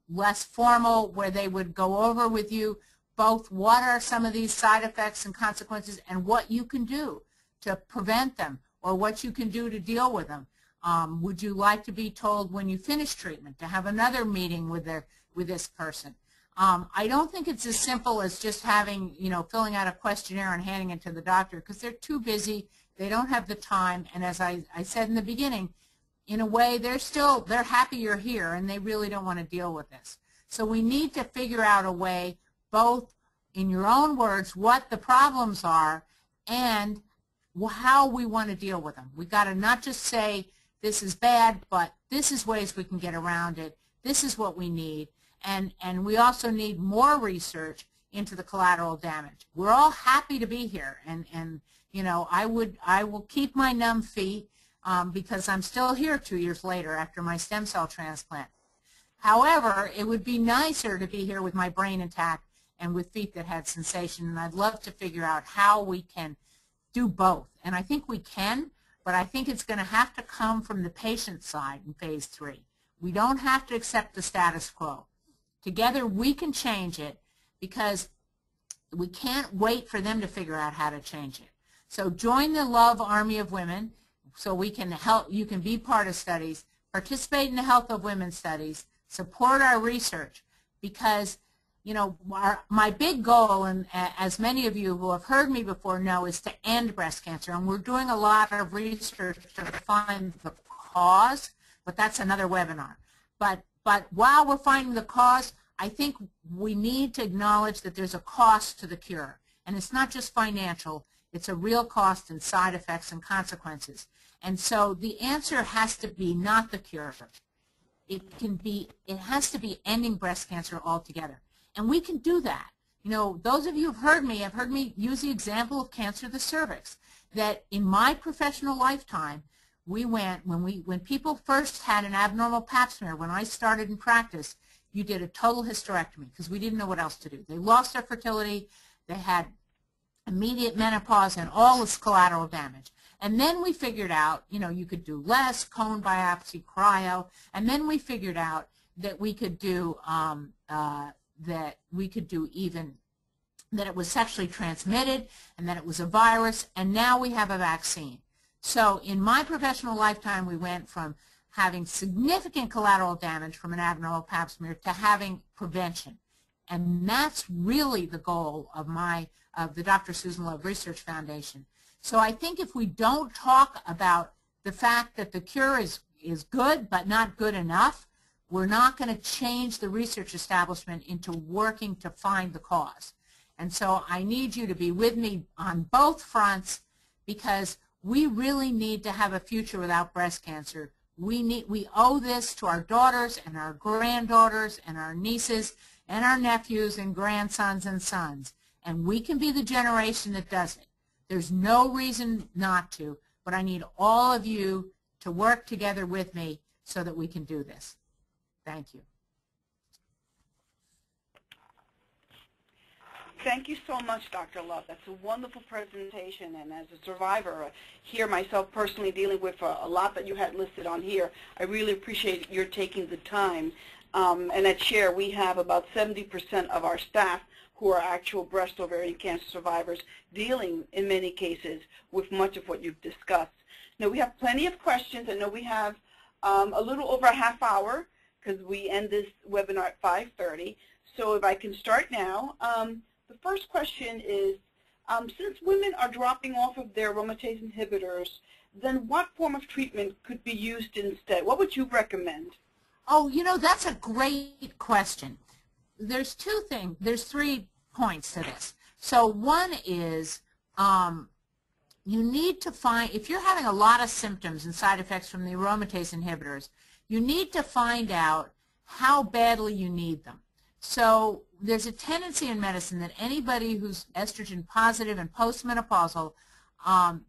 less formal, where they would go over with you both what are some of these side effects and consequences and what you can do to prevent them, or what you can do to deal with them. Would you like to be told when you finish treatment to have another meeting with this person? I don't think it's as simple as just having, filling out a questionnaire and handing it to the doctor, because they're too busy. They don't have the time, and as I said in the beginning, in a way, they're happy you're here, and they really don't want to deal with this. So we need to figure out a way, both in your own words, what the problems are and how we want to deal with them. We've got to not just say this is bad, but this is ways we can get around it. This is what we need, and we also need more research into the collateral damage. We're all happy to be here, and I will keep my numb feet because I'm still here 2 years later after my stem cell transplant. However, it would be nicer to be here with my brain intact and with feet that had sensation, and I'd love to figure out how we can do both. And I think we can, but I think it's going to have to come from the patient side in phase 3. We don't have to accept the status quo. Together we can change it, because we can't wait for them to figure out how to change it. So join the Love Army of Women so we can help. You can be part of studies, participate in the Health of Women studies, support our research, because my big goal, and as many of you who have heard me before know, is to end breast cancer. And we're doing a lot of research to find the cause, but that's another webinar. But while we're finding the cause, I think we need to acknowledge that there's a cost to the cure. And it's not just financial, it's a real cost in side effects and consequences. And so the answer has to be not the cure. It has to be ending breast cancer altogether. And we can do that. Those of you who've heard me have heard me use the example of cancer of the cervix, that in my professional lifetime, when people first had an abnormal pap smear, when I started in practice, you did a total hysterectomy because we didn't know what else to do. They lost their fertility, they had immediate menopause, and all this collateral damage. And then we figured out, you could do less, cone biopsy, cryo, and then we figured out that we could do even that it was sexually transmitted and that it was a virus, and now we have a vaccine. So in my professional lifetime, we went from having significant collateral damage from an abnormal pap smear to having prevention. And that's really the goal of the Dr. Susan Love Research Foundation. So I think if we don't talk about the fact that the cure is good but not good enough, we're not going to change the research establishment into working to find the cause. And so I need you to be with me on both fronts, because we really need to have a future without breast cancer. We owe this to our daughters and our granddaughters and our nieces and our nephews and grandsons and sons. And we can be the generation that does it. There's no reason not to, but I need all of you to work together with me so that we can do this. Thank you. Thank you so much, Dr. Love. That's a wonderful presentation, and as a survivor here myself personally dealing with a lot that you had listed on here, I really appreciate your taking the time. And at SHARE, we have about 70% of our staff who are actual breast ovarian cancer survivors dealing, in many cases, with much of what you've discussed. Now, we have plenty of questions. I know we have a little over a half hour because we end this webinar at 5:30. So if I can start now. The first question is, since women are dropping off of their aromatase inhibitors, then what form of treatment could be used instead? What would you recommend? Oh, you know, that's a great question. There's there's 3 points to this. So one is you need to find, if you're having a lot of symptoms and side effects from the aromatase inhibitors, you need to find out how badly you need them. So there's a tendency in medicine that anybody who's estrogen positive and postmenopausal,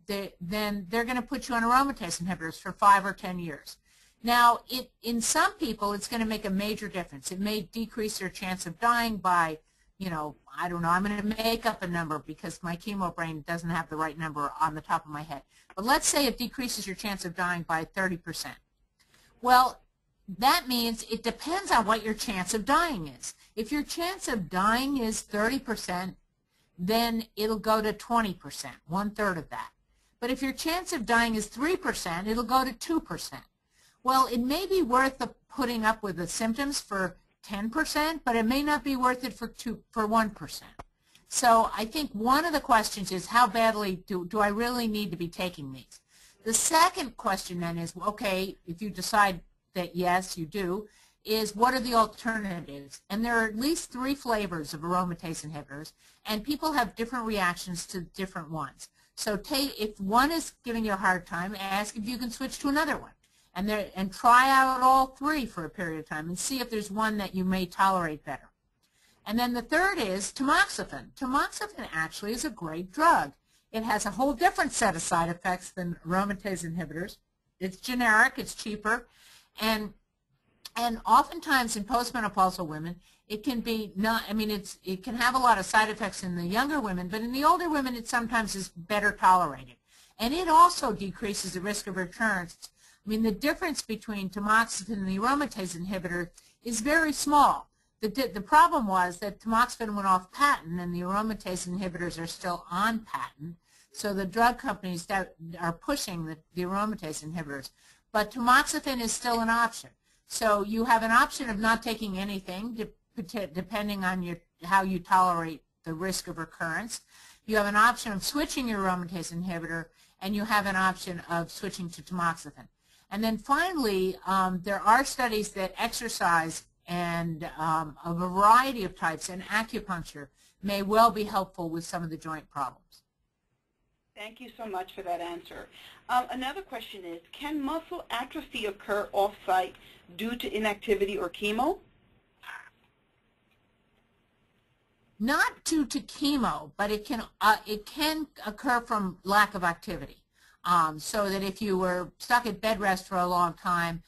then they're going to put you on aromatase inhibitors for 5 or 10 years. Now, in some people, it's going to make a major difference. It may decrease their chance of dying by, you know, I don't know, I'm going to make up a number because my chemo brain doesn't have the right number on the top of my head. But let's say it decreases your chance of dying by 30%. Well, that means it depends on what your chance of dying is. If your chance of dying is 30%, then it'll go to 20%, 1/3 of that. But if your chance of dying is 3%, it'll go to 2%. Well, it may be worth putting up with the symptoms for 10%, but it may not be worth it for 1%. So I think one of the questions is, how badly do I really need to be taking these? The second question then is, okay, if you decide that yes, you do, is what are the alternatives? And there are at least 3 flavors of aromatase inhibitors, and people have different reactions to different ones. So if one is giving you a hard time, ask if you can switch to another one, and try out all 3 for a period of time and see if there's one that you may tolerate better. And then the third is tamoxifen. Tamoxifen actually is a great drug. It has a whole different set of side effects than aromatase inhibitors. It's generic, it's cheaper, and oftentimes in postmenopausal women, it can be not, I mean, it can have a lot of side effects in the younger women, but in the older women, it sometimes is better tolerated. And it also decreases the risk of recurrence. I mean, the difference between tamoxifen and the aromatase inhibitor is very small. The problem was that tamoxifen went off patent and the aromatase inhibitors are still on patent. So the drug companies that are pushing the aromatase inhibitors. But tamoxifen is still an option. So you have an option of not taking anything depending on how you tolerate the risk of recurrence. You have an option of switching your aromatase inhibitor, and you have an option of switching to tamoxifen. And then finally, there are studies that exercise and a variety of types, and acupuncture may well be helpful with some of the joint problems. Thank you so much for that answer. Another question is, can muscle atrophy occur off-site due to inactivity or chemo? Not due to chemo, but it can occur from lack of activity. So that if you were stuck at bed rest for a long time,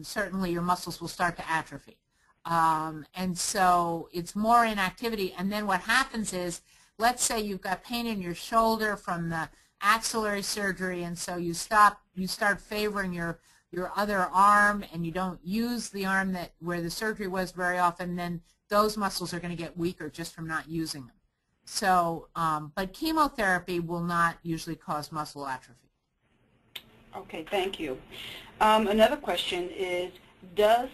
certainly your muscles will start to atrophy. And so it's more inactivity. And then what happens is, let's say you've got pain in your shoulder from the axillary surgery, and so you start favoring your your other arm and you don't use the arm that where the surgery was very often, then those muscles are going to get weaker just from not using them. So, but chemotherapy will not usually cause muscle atrophy. Okay, thank you. Another question is, does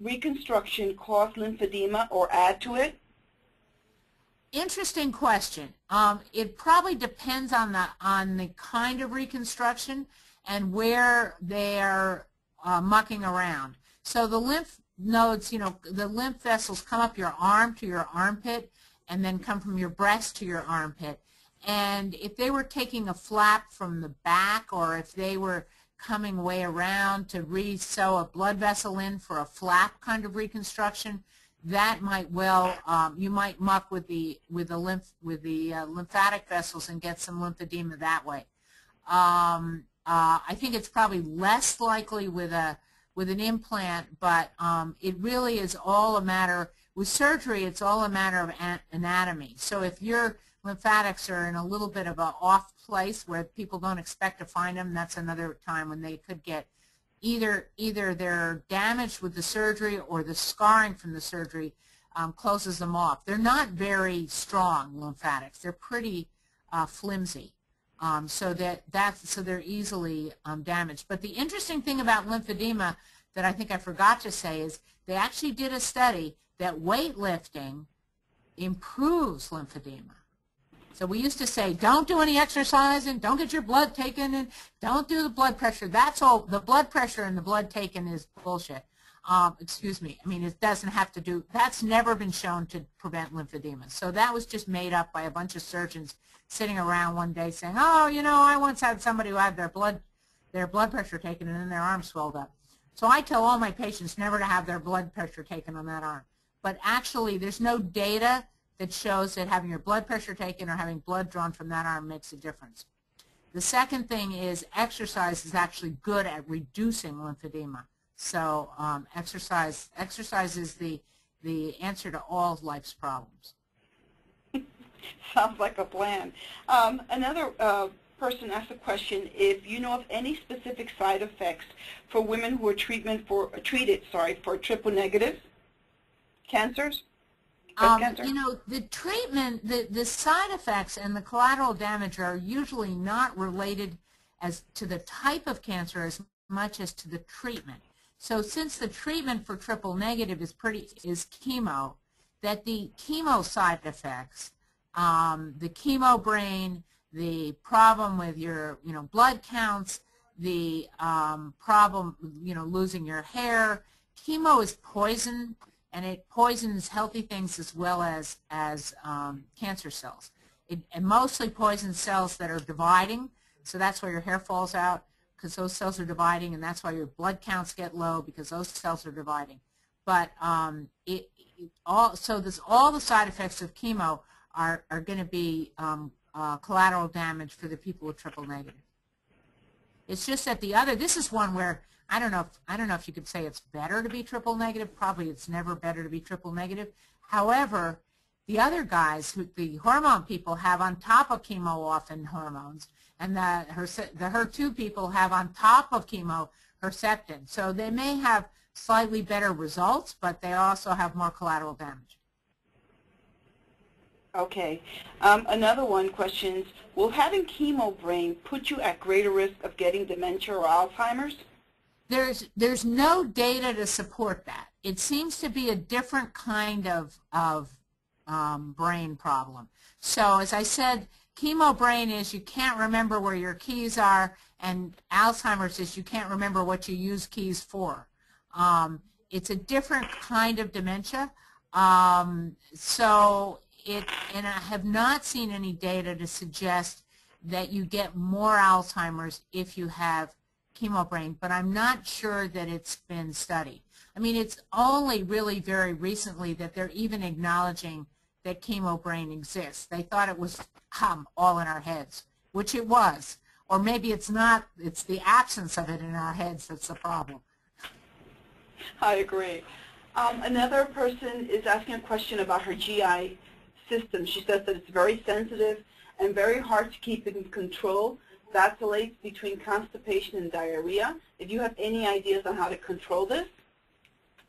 reconstruction cause lymphedema or add to it? Interesting question. It probably depends on the kind of reconstruction and where they're mucking around. So the lymph nodes, the lymph vessels come up your arm to your armpit and then come from your breast to your armpit. And if they were taking a flap from the back, or if they were coming way around to re-sew a blood vessel in for a flap kind of reconstruction, that might well, you might muck with the lymphatic vessels and get some lymphedema that way. I think it's probably less likely with an implant, but it really is all a matter, with surgery, it's all a matter of anatomy. So if your lymphatics are in a little bit of an off place where people don't expect to find them, that's another time when they could get either they're damaged with the surgery or the scarring from the surgery closes them off. They're not very strong lymphatics. They're pretty flimsy. So they're easily damaged. But the interesting thing about lymphedema that I think I forgot to say is they actually did a study that weightlifting improves lymphedema. So we used to say, don't do any exercising, don't get your blood taken, and don't do the blood pressure. That's all. The blood pressure and the blood taken is bullshit. Excuse me. I mean, it doesn't have to do, that's never been shown to prevent lymphedema. So that was just made up by a bunch of surgeons sitting around one day saying, oh, I once had somebody who had their blood pressure taken and then their arm swelled up. So I tell all my patients never to have their blood pressure taken on that arm. But actually, there's no data that shows that having your blood pressure taken or having blood drawn from that arm makes a difference. The second thing is exercise is actually good at reducing lymphedema. So exercise is the answer to all life's problems. Sounds like a plan. Another person asked a question, if you know of any specific side effects for women who are treated for triple negative cancers? The treatment, the side effects and the collateral damage are usually not related as to the type of cancer as much as to the treatment. So since the treatment for triple negative is chemo, that the chemo side effects, the chemo brain, the problem with your blood counts, the problem losing your hair, chemo is poison. And it poisons healthy things as well as cancer cells. It mostly poisons cells that are dividing, so that's why your hair falls out, because those cells are dividing, and that's why your blood counts get low, because those cells are dividing. But all the side effects of chemo are going to be collateral damage for the people with triple negative. It's just that this is one where I don't know if you could say it's better to be triple negative. Probably it's never better to be triple negative. However, the other guys, the hormone people, have on top of chemo often hormones, and the HER2 people have on top of chemo Herceptin. So they may have slightly better results, but they also have more collateral damage. Okay. Another one questions, will having chemo brain put you at greater risk of getting dementia or Alzheimer's? There's no data to support that. It seems to be a different kind of brain problem. So as I said, chemo brain is you can't remember where your keys are, and Alzheimer's is you can't remember what you use keys for. It's a different kind of dementia. And I have not seen any data to suggest that you get more Alzheimer's if you have chemo brain, but I'm not sure that it's been studied. I mean, it's only really very recently that they're even acknowledging that chemo brain exists. They thought it was all in our heads, which it was. Or maybe it's not, it's the absence of it in our heads that's the problem. I agree. Another person is asking a question about her GI system. She says that it's very sensitive and very hard to keep in control. vacillates between constipation and diarrhea. If you have any ideas on how to control this?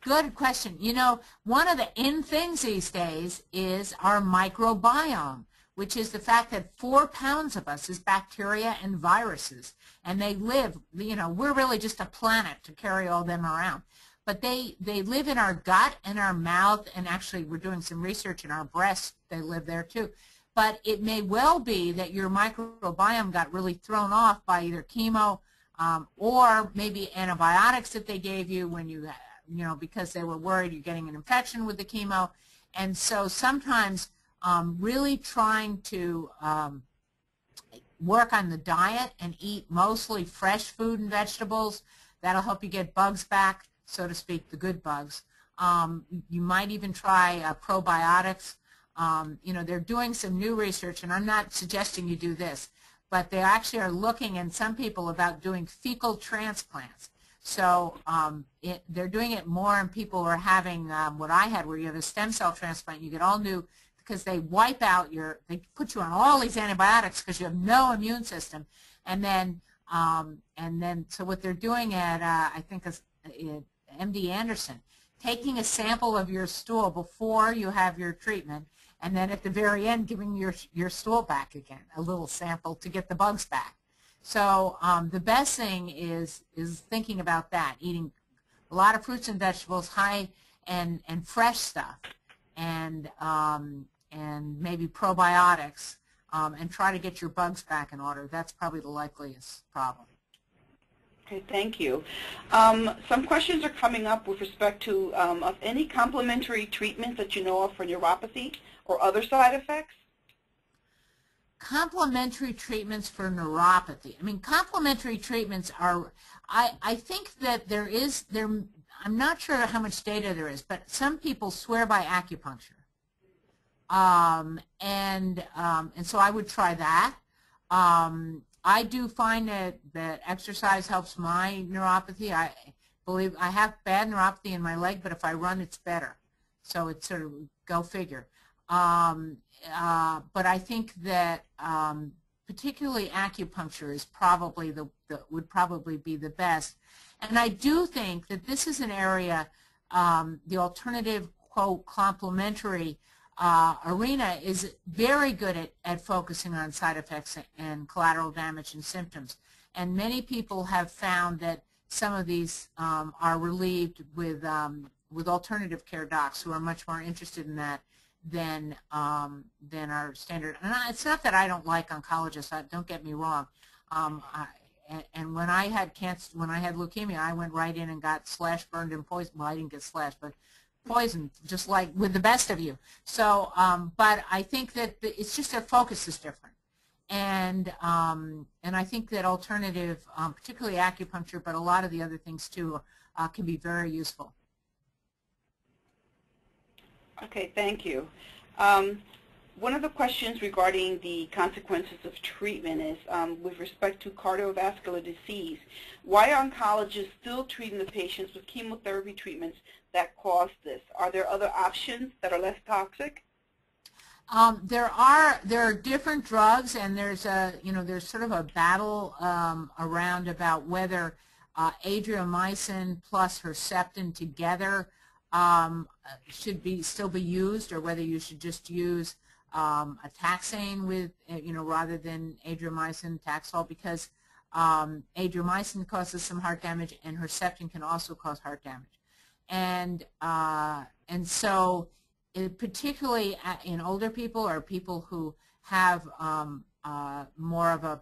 Good question. You know, one of the in things these days is our microbiome, which is the fact that 4 pounds of us is bacteria and viruses, and they live, you know, we're really just a planet to carry all them around. But they live in our gut and our mouth, and actually we're doing some research in our breasts, they live there too. But it may well be that your microbiome got really thrown off by either chemo or maybe antibiotics that they gave you when you know, because they were worried you're getting an infection with the chemo. And so sometimes really trying to work on the diet and eat mostly fresh food and vegetables, that'll help you get bugs back, so to speak, the good bugs. You might even try probiotics. You know, they're doing some new research, and I'm not suggesting you do this, but they actually are looking in some people about doing fecal transplants. So they're doing it more, and people are having what I had, where you have a stem cell transplant. You get all new, because they wipe out they put you on all these antibiotics because you have no immune system, and then so what they're doing at I think is MD Anderson, taking a sample of your stool before you have your treatment, and then at the very end giving your stool back again, a little sample to get the bugs back. So the best thing is thinking about that, eating a lot of fruits and vegetables, high and fresh stuff, and maybe probiotics, and try to get your bugs back in order. That's probably the likeliest problem. Okay, thank you. Some questions are coming up with respect to of any complementary treatments that you know of for neuropathy or other side effects? Complementary treatments for neuropathy. I mean, complementary treatments are, I think that I'm not sure how much data there is, but some people swear by acupuncture. And so I would try that. I do find that exercise helps my neuropathy. I believe I have bad neuropathy in my leg, but if I run, it's better. So it's sort of go figure. But I think that particularly acupuncture is probably would probably be the best. And I do think that this is an area, the alternative, quote, complementary arena is very good at focusing on side effects and collateral damage and symptoms. And many people have found that some of these are relieved with alternative care docs who are much more interested in that than our standard. And it's not that I don't like oncologists. Don't get me wrong. And when I had cancer, when I had leukemia, I went right in and got slash burned and poisoned. Well, I didn't get slashed, but poisoned, just like with the best of you. So, but I think that it's just their focus is different. And I think that alternative, particularly acupuncture, but a lot of the other things too, can be very useful. Okay, thank you. One of the questions regarding the consequences of treatment is with respect to cardiovascular disease. Why are oncologists still treating the patients with chemotherapy treatments that cause this? Are there other options that are less toxic? There are different drugs, and there's sort of a battle around about whether adriamycin plus Herceptin together should still be used, or whether you should just use a taxane with, rather than adriamycin, Taxol, because adriamycin causes some heart damage, and Herceptin can also cause heart damage. And so, particularly in older people or people who have more of a,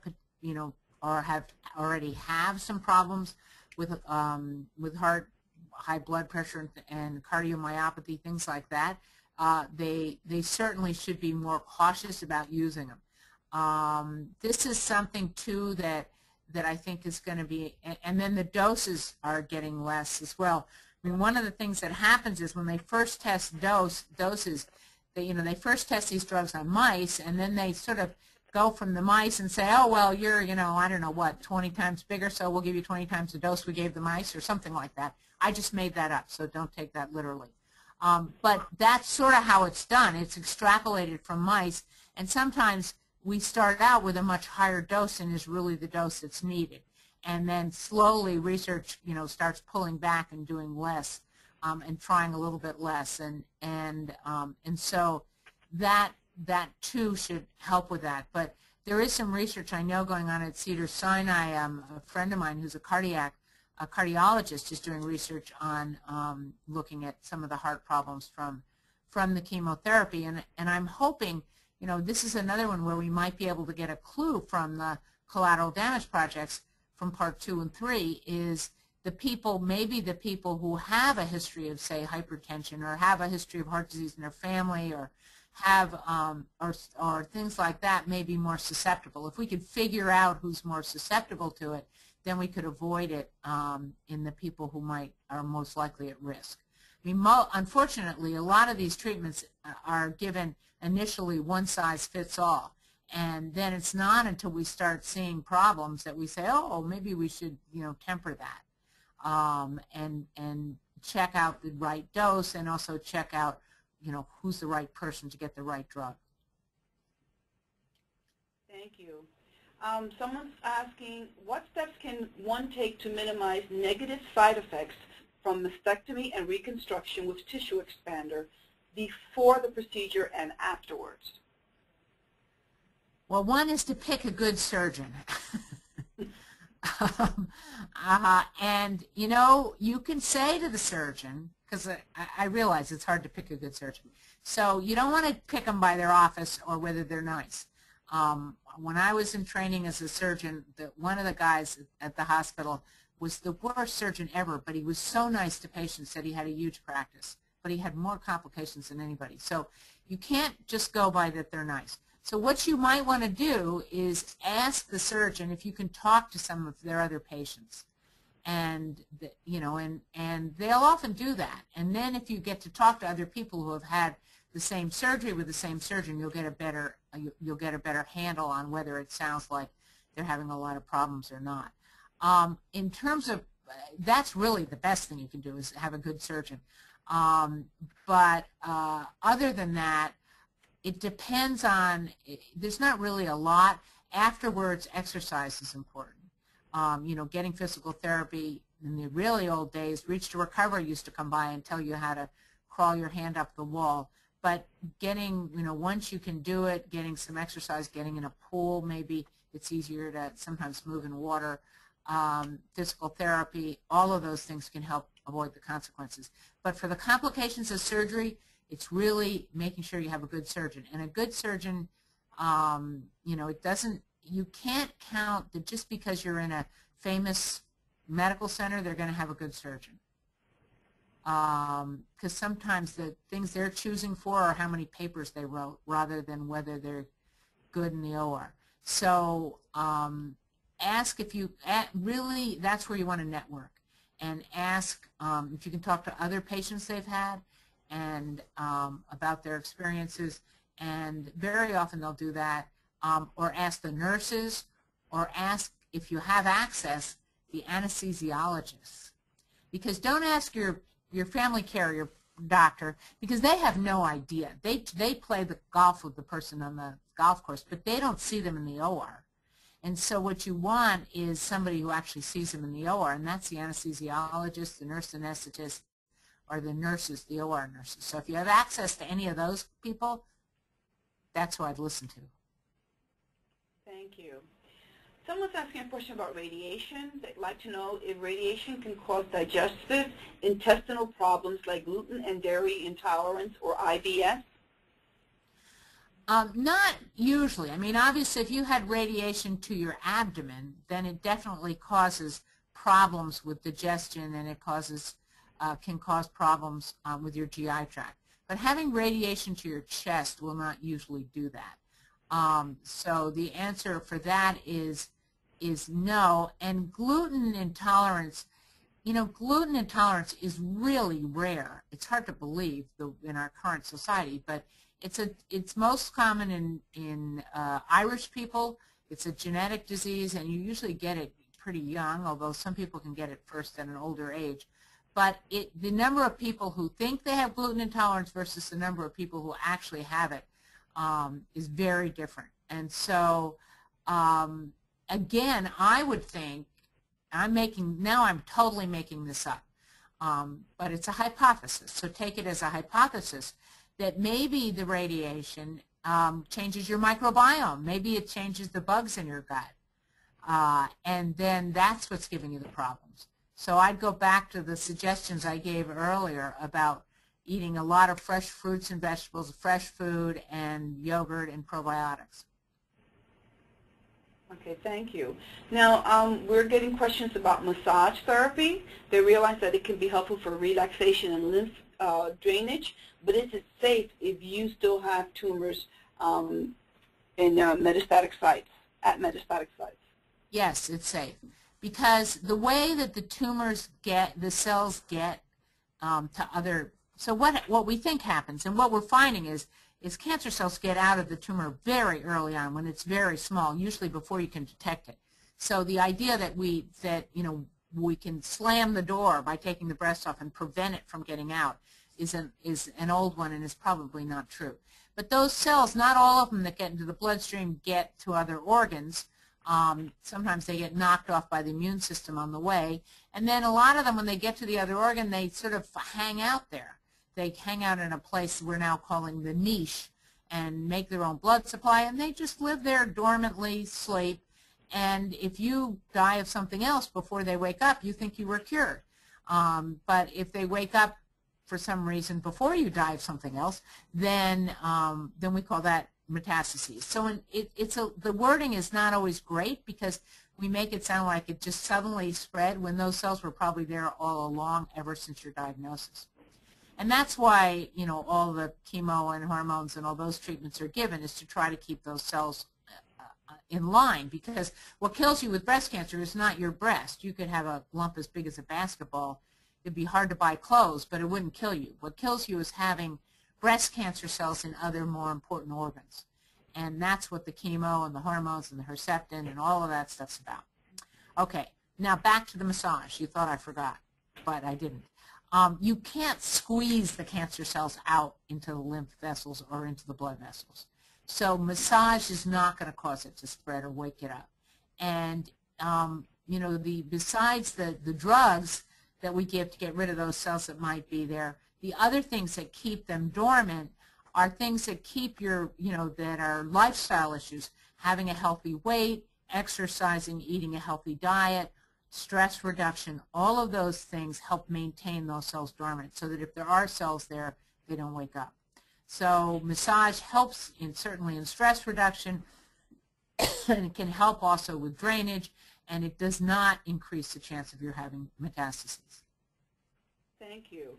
or already have some problems with heart, high blood pressure and cardiomyopathy, things like that, they certainly should be more cautious about using them. This is something too that I think is going to be, and then the doses are getting less as well. I mean, one of the things that happens is when they first test doses, they first test these drugs on mice, and then they sort of go from the mice and say, oh, well, you're, I don't know what, 20 times bigger, so we'll give you 20 times the dose we gave the mice, or something like that. I just made that up, so don't take that literally. But that's sort of how it's done. It's extrapolated from mice, and sometimes we start out with a much higher dose and is really the dose that's needed. And then slowly research, starts pulling back and doing less and trying a little bit less. And so that too should help with that. But there is some research I know going on at Cedars-Sinai. A friend of mine who's a cardiologist is doing research on looking at some of the heart problems from the chemotherapy. And I'm hoping, this is another one where we might be able to get a clue from the collateral damage projects from part 2 and 3 is maybe the people who have a history of, say, hypertension or have a history of heart disease in their family or have or things like that may be more susceptible. If we could figure out who's more susceptible to it, then we could avoid it in the people who are most likely at risk. I mean, unfortunately, a lot of these treatments are given initially one size fits all. And then it's not until we start seeing problems that we say, oh, maybe we should, temper that and check out the right dose and also check out, who's the right person to get the right drug. Thank you. Someone's asking, what steps can one take to minimize negative side effects from mastectomy and reconstruction with tissue expander before the procedure and afterwards? Well, one is to pick a good surgeon. And, you can say to the surgeon, because I realize it's hard to pick a good surgeon, so you don't want to pick them by their office or whether they're nice. When I was in training as a surgeon, one of the guys at the hospital was the worst surgeon ever, but he was so nice to patients that he had a huge practice, but he had more complications than anybody. So you can't just go by that they're nice. So what you might want to do is ask the surgeon if you can talk to some of their other patients, and and they'll often do that. And then if you get to talk to other people who have had the same surgery with the same surgeon, you'll get a better handle on whether it sounds like they're having a lot of problems or not. In terms of that's really the best thing you can do is have a good surgeon. But other than that, it depends on, there's not really a lot. Afterwards, exercise is important. Getting physical therapy in the really old days, Reach to Recover used to come by and tell you how to crawl your hand up the wall. But getting, once you can do it, getting some exercise, getting in a pool, maybe it's easier to sometimes move in water, physical therapy, all of those things can help avoid the consequences. But for the complications of surgery, it's really making sure you have a good surgeon. And a good surgeon, you can't count that just because you're in a famous medical center, they're going to have a good surgeon. Because sometimes the things they're choosing for are how many papers they wrote rather than whether they're good in the OR. So ask if you, really, that's where you want to network. And ask if you can talk to other patients they've had and about their experiences, and very often they'll do that, or ask the nurses, or ask, if you have access, the anesthesiologists. Because don't ask your family care, your doctor, because they have no idea. They play the golf with the person on the golf course, but they don't see them in the OR. And so what you want is somebody who actually sees them in the OR, and that's the anesthesiologist, the nurse anesthetist, or the nurses, the OR nurses. So if you have access to any of those people, that's who I'd listen to. Thank you. Someone's asking a question about radiation. They'd like to know if radiation can cause digestive, intestinal problems like gluten and dairy intolerance or IBS. Not usually. I mean, obviously, if you had radiation to your abdomen, then it definitely causes problems with digestion, and it can cause problems with your GI tract. But having radiation to your chest will not usually do that. So the answer for that is no. And gluten intolerance, gluten intolerance is really rare. It's hard to believe in our current society, but it's most common in Irish people. It's a genetic disease, and you usually get it pretty young, although some people can get it first at an older age. But the number of people who think they have gluten intolerance versus the number of people who actually have it is very different. And so, again, I would think, now I'm totally making this up, but it's a hypothesis. So take it as a hypothesis that maybe the radiation changes your microbiome. Maybe it changes the bugs in your gut. And then that's what's giving you the problems. So I'd go back to the suggestions I gave earlier about eating a lot of fresh fruits and vegetables, fresh food, and yogurt and probiotics. Okay, thank you. Now, we're getting questions about massage therapy. They realize that it can be helpful for relaxation and lymph drainage, but is it safe if you still have tumors in metastatic sites, at metastatic sites? Yes, it's safe, because the way that the tumors the cells get to other, so what we think happens, and what we're finding is cancer cells get out of the tumor very early on when it's very small, usually before you can detect it. So the idea that we can slam the door by taking the breast off and prevent it from getting out is an old one, and is probably not true. But those cells, not all of them that get into the bloodstream get to other organs. Sometimes they get knocked off by the immune system on the way, and then a lot of them, when they get to the other organ, they sort of hang out there. They hang out in a place we're now calling the niche and make their own blood supply, and they just live there dormantly, sleep, and if you die of something else before they wake up, you think you were cured. But if they wake up for some reason before you die of something else, then we call that metastases. So the wording is not always great, because we make it sound like it just suddenly spread when those cells were probably there all along, ever since your diagnosis. And that's why, all the chemo and hormones and all those treatments are given, is to try to keep those cells in line, because what kills you with breast cancer is not your breast. You could have a lump as big as a basketball. It'd be hard to buy clothes, but it wouldn't kill you. What kills you is having breast cancer cells in other more important organs. And that's what the chemo and the hormones and the Herceptin and all of that stuff's about. Okay, now back to the massage. You thought I forgot, but I didn't. You can't squeeze the cancer cells out into the lymph vessels or into the blood vessels. So massage is not going to cause it to spread or wake it up. And, besides the drugs that we give to get rid of those cells that might be there, the other things that keep them dormant are things that keep that are lifestyle issues: having a healthy weight, exercising, eating a healthy diet, stress reduction. All of those things help maintain those cells dormant, so that if there are cells there, they don't wake up. So massage helps certainly in stress reduction, and it can help also with drainage, and it does not increase the chance of your having metastases. Thank you.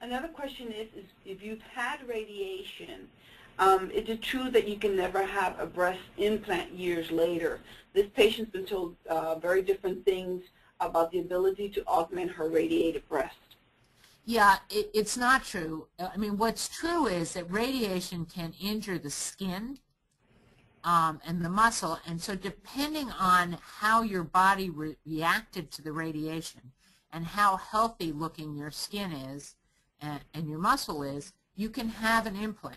Another question is if you've had radiation, is it true that you can never have a breast implant years later? This patient's been told very different things about the ability to augment her radiated breast. Yeah, it's not true. I mean, what's true is that radiation can injure the skin and the muscle, and so depending on how your body reacted to the radiation and how healthy looking your skin is and your muscle is, you can have an implant.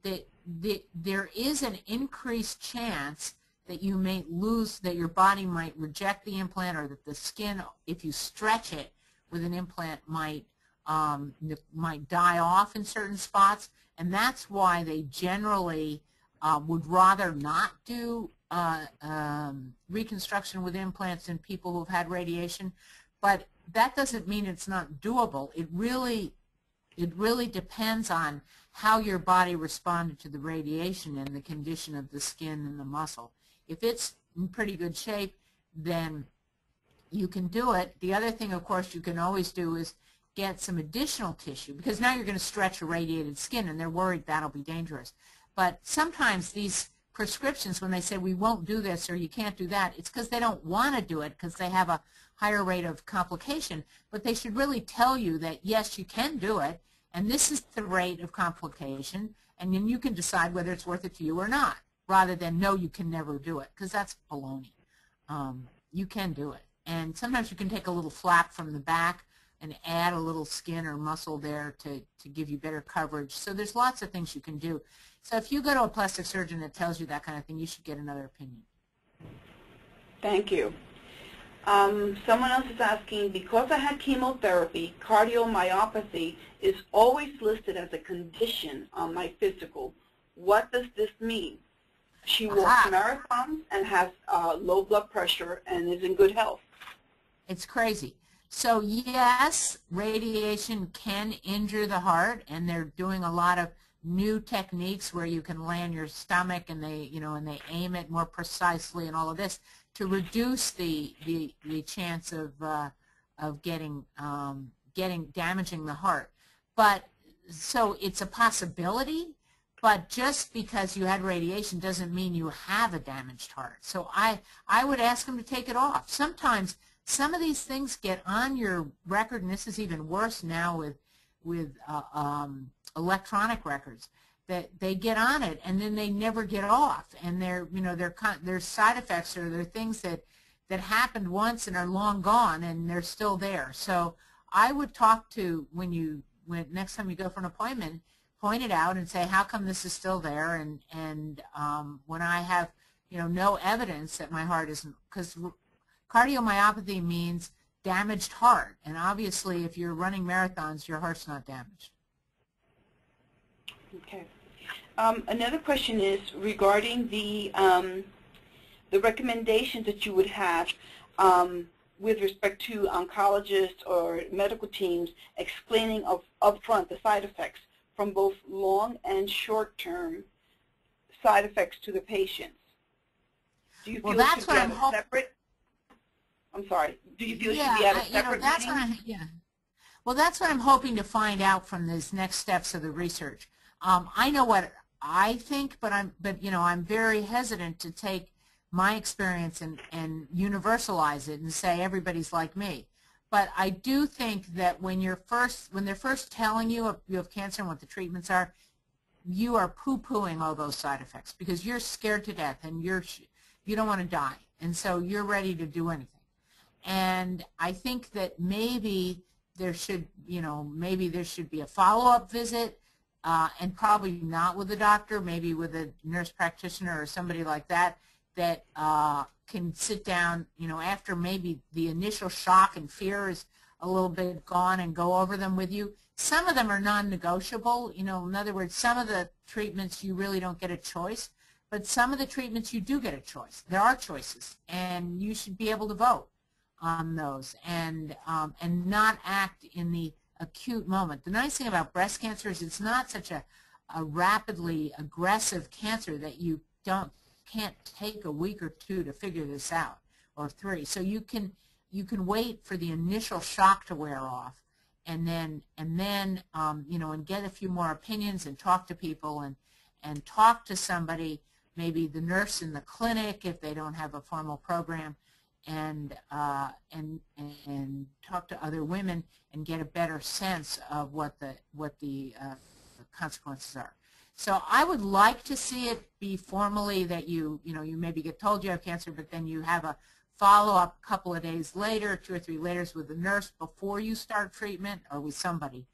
There is an increased chance that you may lose, that your body might reject the implant, or that the skin, if you stretch it with an implant, might die off in certain spots, and that's why they generally would rather not do reconstruction with implants in people who've had radiation. But that doesn't mean it's not doable. It really depends on how your body responded to the radiation and the condition of the skin and the muscle. If it's in pretty good shape, then you can do it. The other thing, of course, you can always do is get some additional tissue, because now you're going to stretch irradiated skin, and they're worried that'll be dangerous. But sometimes these prescriptions, when they say we won't do this or you can't do that, it's because they don't want to do it, because they have a higher rate of complication. But they should really tell you that, yes, you can do it, and this is the rate of complication, and then you can decide whether it's worth it to you or not, rather than, no, you can never do it, because that's baloney. You can do it. And sometimes you can take a little flap from the back add a little skin or muscle there to give you better coverage. So there's lots of things you can do. So if you go to a plastic surgeon that tells you that kind of thing, you should get another opinion. Thank you. Someone else is asking, because I had chemotherapy, cardiomyopathy is always listed as a condition on my physical. What does this mean? She walks marathons and has low blood pressure and is in good health. It's crazy. So yes, radiation can injure the heart, and they're doing a lot of new techniques where you can lay on your stomach and they, and they aim it more precisely and all of this to reduce the chance of damaging the heart. But so it's a possibility, but just because you had radiation doesn't mean you have a damaged heart. So I would ask them to take it off. Sometimes some of these things get on your record, and this is even worse now with electronic records, that they get on it and then they never get off, and there's side effects, or they're things that happened once and are long gone and they're still there. So I would talk to, when next time you go for an appointment, point it out and say, how come this is still there, and when I have no evidence that my heart isn't, because cardiomyopathy means damaged heart, and obviously if you're running marathons, your heart's not damaged. Okay. Another question is regarding the recommendations that you would have with respect to oncologists or medical teams explaining upfront the side effects from both long and short-term side effects to the patients. Do you feel it should be at a separate? I'm sorry. Do you feel it should be at a separate meeting? Well, that's what I'm hoping to find out from these next steps of the research. I know what I think, but I'm very hesitant to take my experience and universalize it and say everybody's like me. But I do think that when they're first telling you you have cancer and what the treatments are, you are poo-pooing all those side effects because you're scared to death and you don't want to die, and so you're ready to do anything. And I think that maybe there should be a follow-up visit, and probably not with a doctor, maybe with a nurse practitioner or somebody like that can sit down, after maybe the initial shock and fear is a little bit gone, and go over them with you. Some of them are non-negotiable. In other words, some of the treatments you really don't get a choice, but some of the treatments you do get a choice. There are choices, and you should be able to vote on those and not act in the acute moment. The nice thing about breast cancer is it's not such a rapidly aggressive cancer that you can't take a week or two to figure this out, or 3. So you can wait for the initial shock to wear off, and then get a few more opinions and talk to people and talk to somebody, maybe the nurse in the clinic if they don't have a formal program, and talk to other women and get a better sense of what the consequences are. So I would like to see it be formally that you maybe get told you have cancer, but then you have a follow-up a couple of days later, 2 or 3 days with a nurse before you start treatment, or with somebody,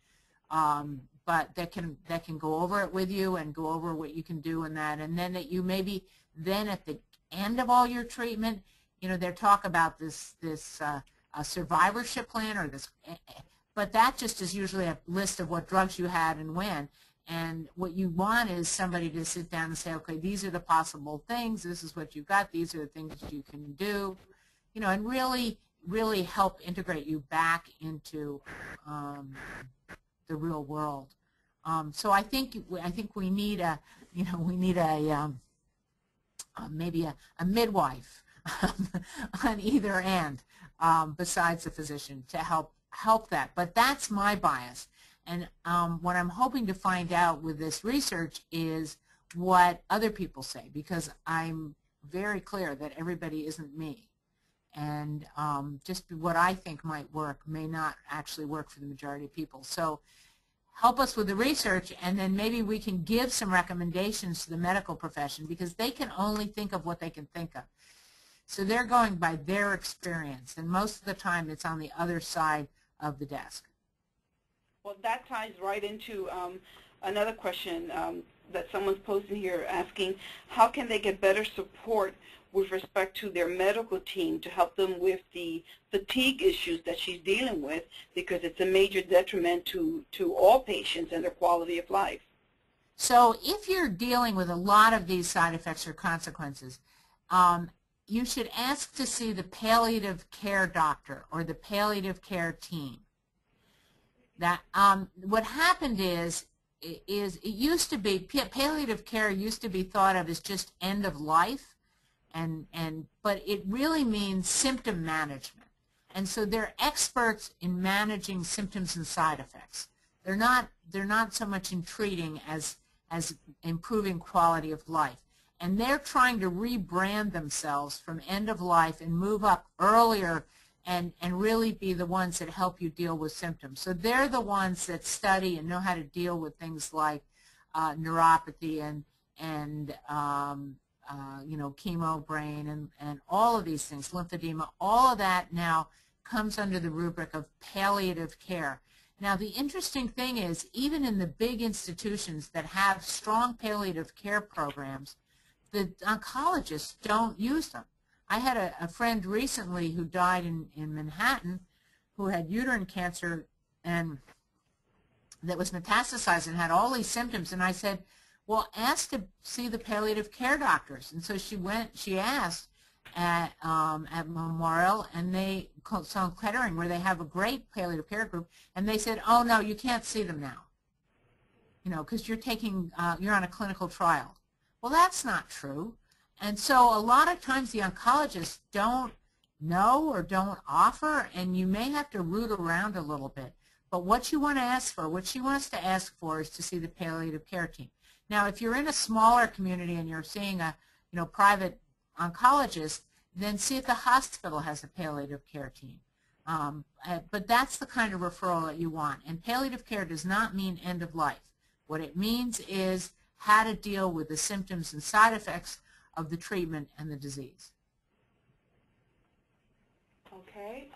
but that can go over it with you and go over what you can do in that, and then that you maybe then at the end of all your treatment, they talk about this survivorship plan or this, but that just is usually a list of what drugs you had and when. And what you want is somebody to sit down and say, okay, these are the possible things. This is what you've got. These are the things that you can do, and really help integrate you back into the real world. So I think we need maybe a midwife on either end, besides the physician, to help that. But that's my bias. And what I'm hoping to find out with this research is what other people say, because I'm very clear that everybody isn't me. And just what I think might work may not actually work for the majority of people. So help us with the research, and then maybe we can give some recommendations to the medical profession, because they can only think of what they can think of. So they're going by their experience, and most of the time it's on the other side the desk. Well, that ties right into another question that someone's posting here asking, how can they get better support with respect to their medical team to help them with the fatigue issues that she's dealing with, because it's a major detriment to all patients and their quality of life? So if you're dealing with a lot of these side effects or consequences, you should ask to see the palliative care doctor or the palliative care team. That what happened is it used to be, palliative care used to be thought of as just end of life, but it really means symptom management. And so they're experts in managing symptoms and side effects. They're not so much in treating as improving quality of life. And they're trying to rebrand themselves from end of life and move up earlier and really be the ones that help you deal with symptoms. So they're the ones that study and know how to deal with things like neuropathy and you know, chemo brain and all of these things, lymphedema. All of that now comes under the rubric of palliative care. Now, the interesting thing is, even in the big institutions that have strong palliative care programs, the oncologists don't use them. I had a friend recently who died in Manhattan who had uterine cancer and that was metastasized and had all these symptoms. And I said, well, ask to see the palliative care doctors. And so she asked at Memorial, and they saw Kettering, where they have a great palliative care group, and they said, oh, no, you can't see them now, you know, because you're on a clinical trial. Well, that's not true. And so a lot of times the oncologists don't know or don't offer, and you may have to root around a little bit. But what you want to ask for, what she wants to ask for, is to see the palliative care team. Now, if you're in a smaller community and you're seeing a private oncologist, then see if the hospital has a palliative care team. But that's the kind of referral that you want. And palliative care does not mean end of life. What it means is how to deal with the symptoms and side effects of the treatment and the disease. Okay.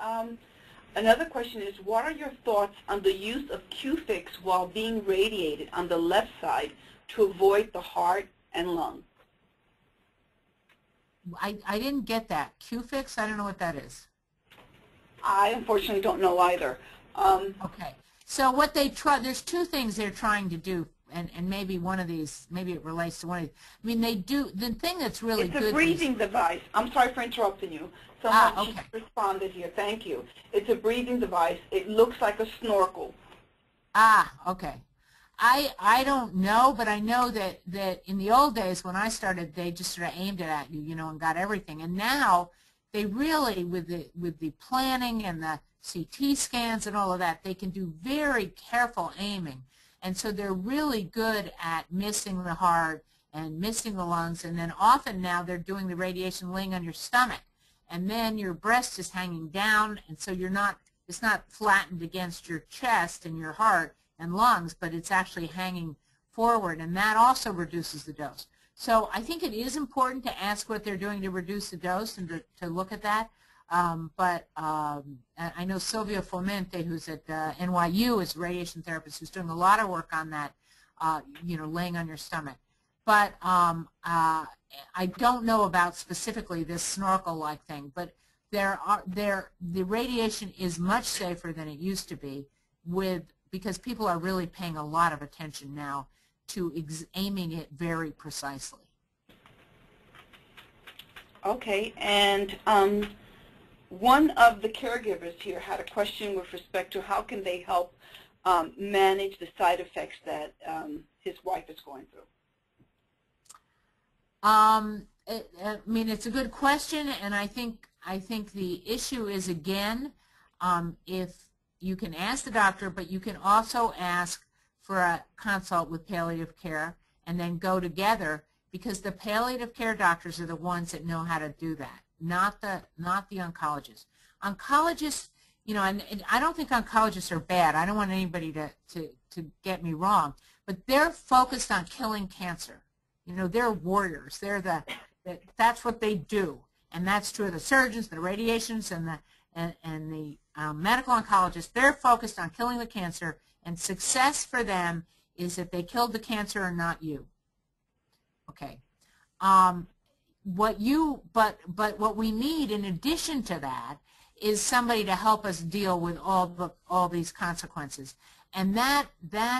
Another question is, what are your thoughts on the use of Q-fix while being radiated on the left side to avoid the heart and lung? I didn't get that. Q-fix? I don't know what that is. I unfortunately don't know either. Okay. So what they try, there's two things they're trying to do, and maybe one of these, maybe it relates to one of these. I mean, they do, the thing that's really good. It's a breathing device. I'm sorry for interrupting you. Someone just responded here. Thank you. It's a breathing device. It looks like a snorkel. Okay. I don't know, but I know that in the old days when I started, they just sort of aimed it at you, you know, and got everything. And now they really, with the planning and the CT scans and all of that, they can do very careful aiming. And so they're really good at missing the heart and missing the lungs. And then often now they're doing the radiation laying on your stomach. And then your breast is hanging down, and so it's not flattened against your chest and your heart and lungs, but it's actually hanging forward, and that also reduces the dose. So I think it is important to ask what they're doing to reduce the dose and to look at that. But I know Silvia Fomente, who's at NYU, is a radiation therapist who's doing a lot of work on that, you know, laying on your stomach. But I don't know about specifically this snorkel-like thing, but the radiation is much safer than it used to be because people are really paying a lot of attention now to aiming it very precisely. Okay, and one of the caregivers here had a question with respect to how can they help manage the side effects that his wife is going through. I mean, it's a good question, and I think the issue is, again, if you can ask the doctor, but you can also ask for a consult with palliative care and then go together, because the palliative care doctors are the ones that know how to do that, not the oncologists. Oncologists, you know, and I don't think oncologists are bad. I don't want anybody to get me wrong, but they're focused on killing cancer. You know, they're warriors. That's what they do, and that's true of the surgeons, the radiations, and and the medical oncologists, they're focused on killing the cancer, and success for them is if they killed the cancer and not you. Okay. But what we need in addition to that is somebody to help us deal with all these consequences, and that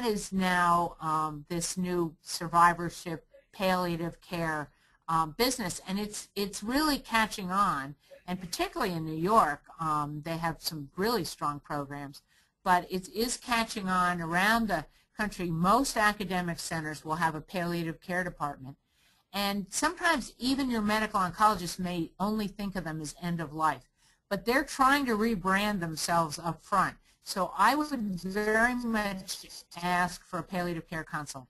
is now this new survivorship palliative care business, and it's really catching on, and particularly in New York, they have some really strong programs, but it is catching on around the country. Most academic centers will have a palliative care department. And sometimes even your medical oncologist may only think of them as end of life, but they're trying to rebrand themselves up front. So I would very much ask for a palliative care consult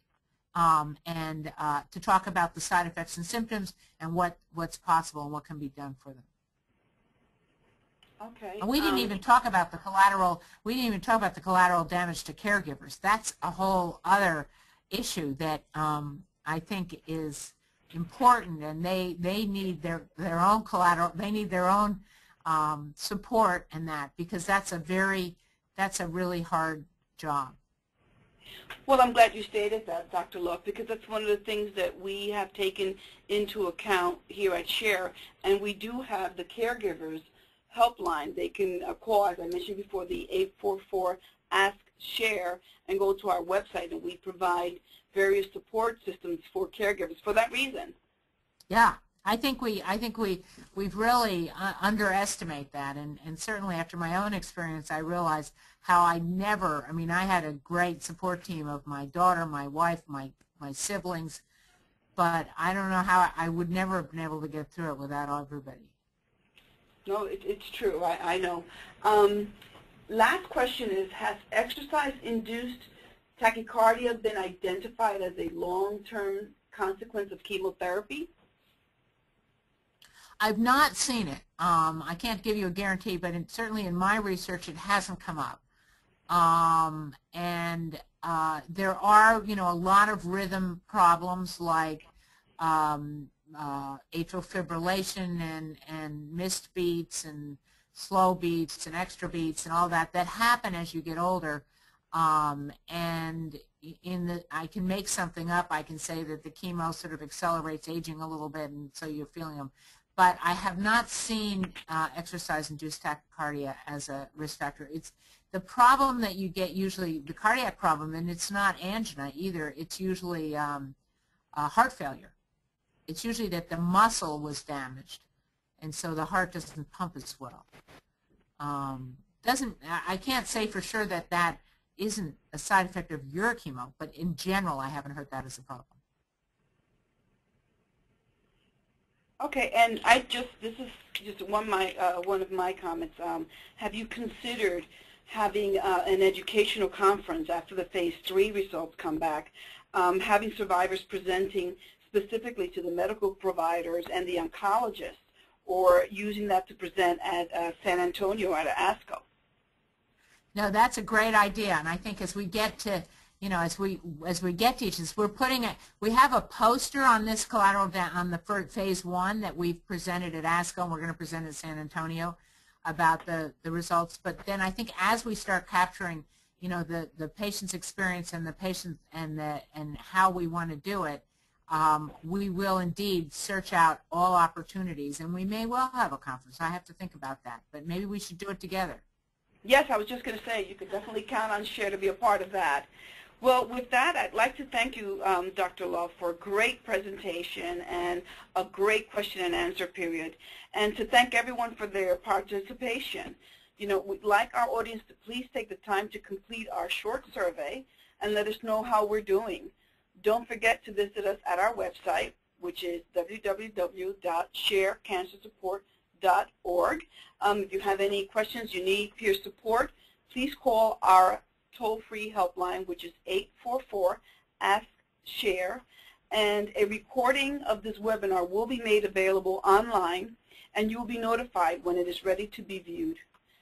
and to talk about the side effects and symptoms and what's possible and what can be done for them. Okay. And we didn't even talk about the collateral. We didn't even talk about the collateral damage to caregivers. That's a whole other issue that I think is important, and they need their own collateral. They need their own support in that, because that's a really hard job. Well, I'm glad you stated that, Dr. Love, because that's one of the things that we have taken into account here at SHARE, and we do have the caregivers helpline. They can call, as I mentioned before, the 844-ASK-SHARE, and go to our website, and we provide various support systems for caregivers for that reason. Yeah, I think we've really underestimate that, and certainly after my own experience, I realized how I had a great support team of my daughter, my wife, my siblings, but I don't know how I would never have been able to get through it without everybody. No, it's true. I know. Last question is, has exercise-induced tachycardia been identified as a long-term consequence of chemotherapy? I've not seen it. I can't give you a guarantee, but certainly in my research it hasn't come up. There are, a lot of rhythm problems like atrial fibrillation and missed beats and slow beats and extra beats and all that happen as you get older. I can make something up. I can say that the chemo sort of accelerates aging a little bit, and so you're feeling them. But I have not seen exercise-induced tachycardia as a risk factor. It's the problem that you get usually, the cardiac problem, and it's not angina either. It's usually heart failure. It's usually that the muscle was damaged, and so the heart doesn't pump as well. I can't say for sure that isn't a side effect of your chemo, but in general, I haven't heard that as a problem. Okay, and this is just one of my comments. Have you considered having an educational conference after the phase 3 results come back, having survivors presenting specifically to the medical providers and the oncologists, or using that to present at San Antonio at ASCO? No, that's a great idea, and I think as we get to, as we get to each of this, we have a poster on this collateral on the phase 1 that we've presented at ASCO, and we're going to present at San Antonio about the results. But then I think as we start capturing, the patient's experience and the patient and how we want to do it, we will indeed search out all opportunities, and we may well have a conference. I have to think about that, but maybe we should do it together. Yes, I was just going to say, you could definitely count on SHARE to be a part of that. Well, with that, I'd like to thank you, Dr. Love, for a great presentation and a great question and answer period, and to thank everyone for their participation. We'd like our audience to please take the time to complete our short survey and let us know how we're doing. Don't forget to visit us at our website, which is www.sharecancersupport.org. If you have any questions, you need peer support, please call our toll-free helpline, which is 844-ASK-SHARE. And a recording of this webinar will be made available online, and you will be notified when it is ready to be viewed.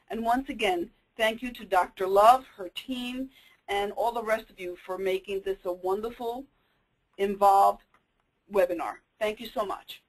And once again, thank you to Dr. Love, her team, and all the rest of you for making this a wonderful, involved webinar. Thank you so much.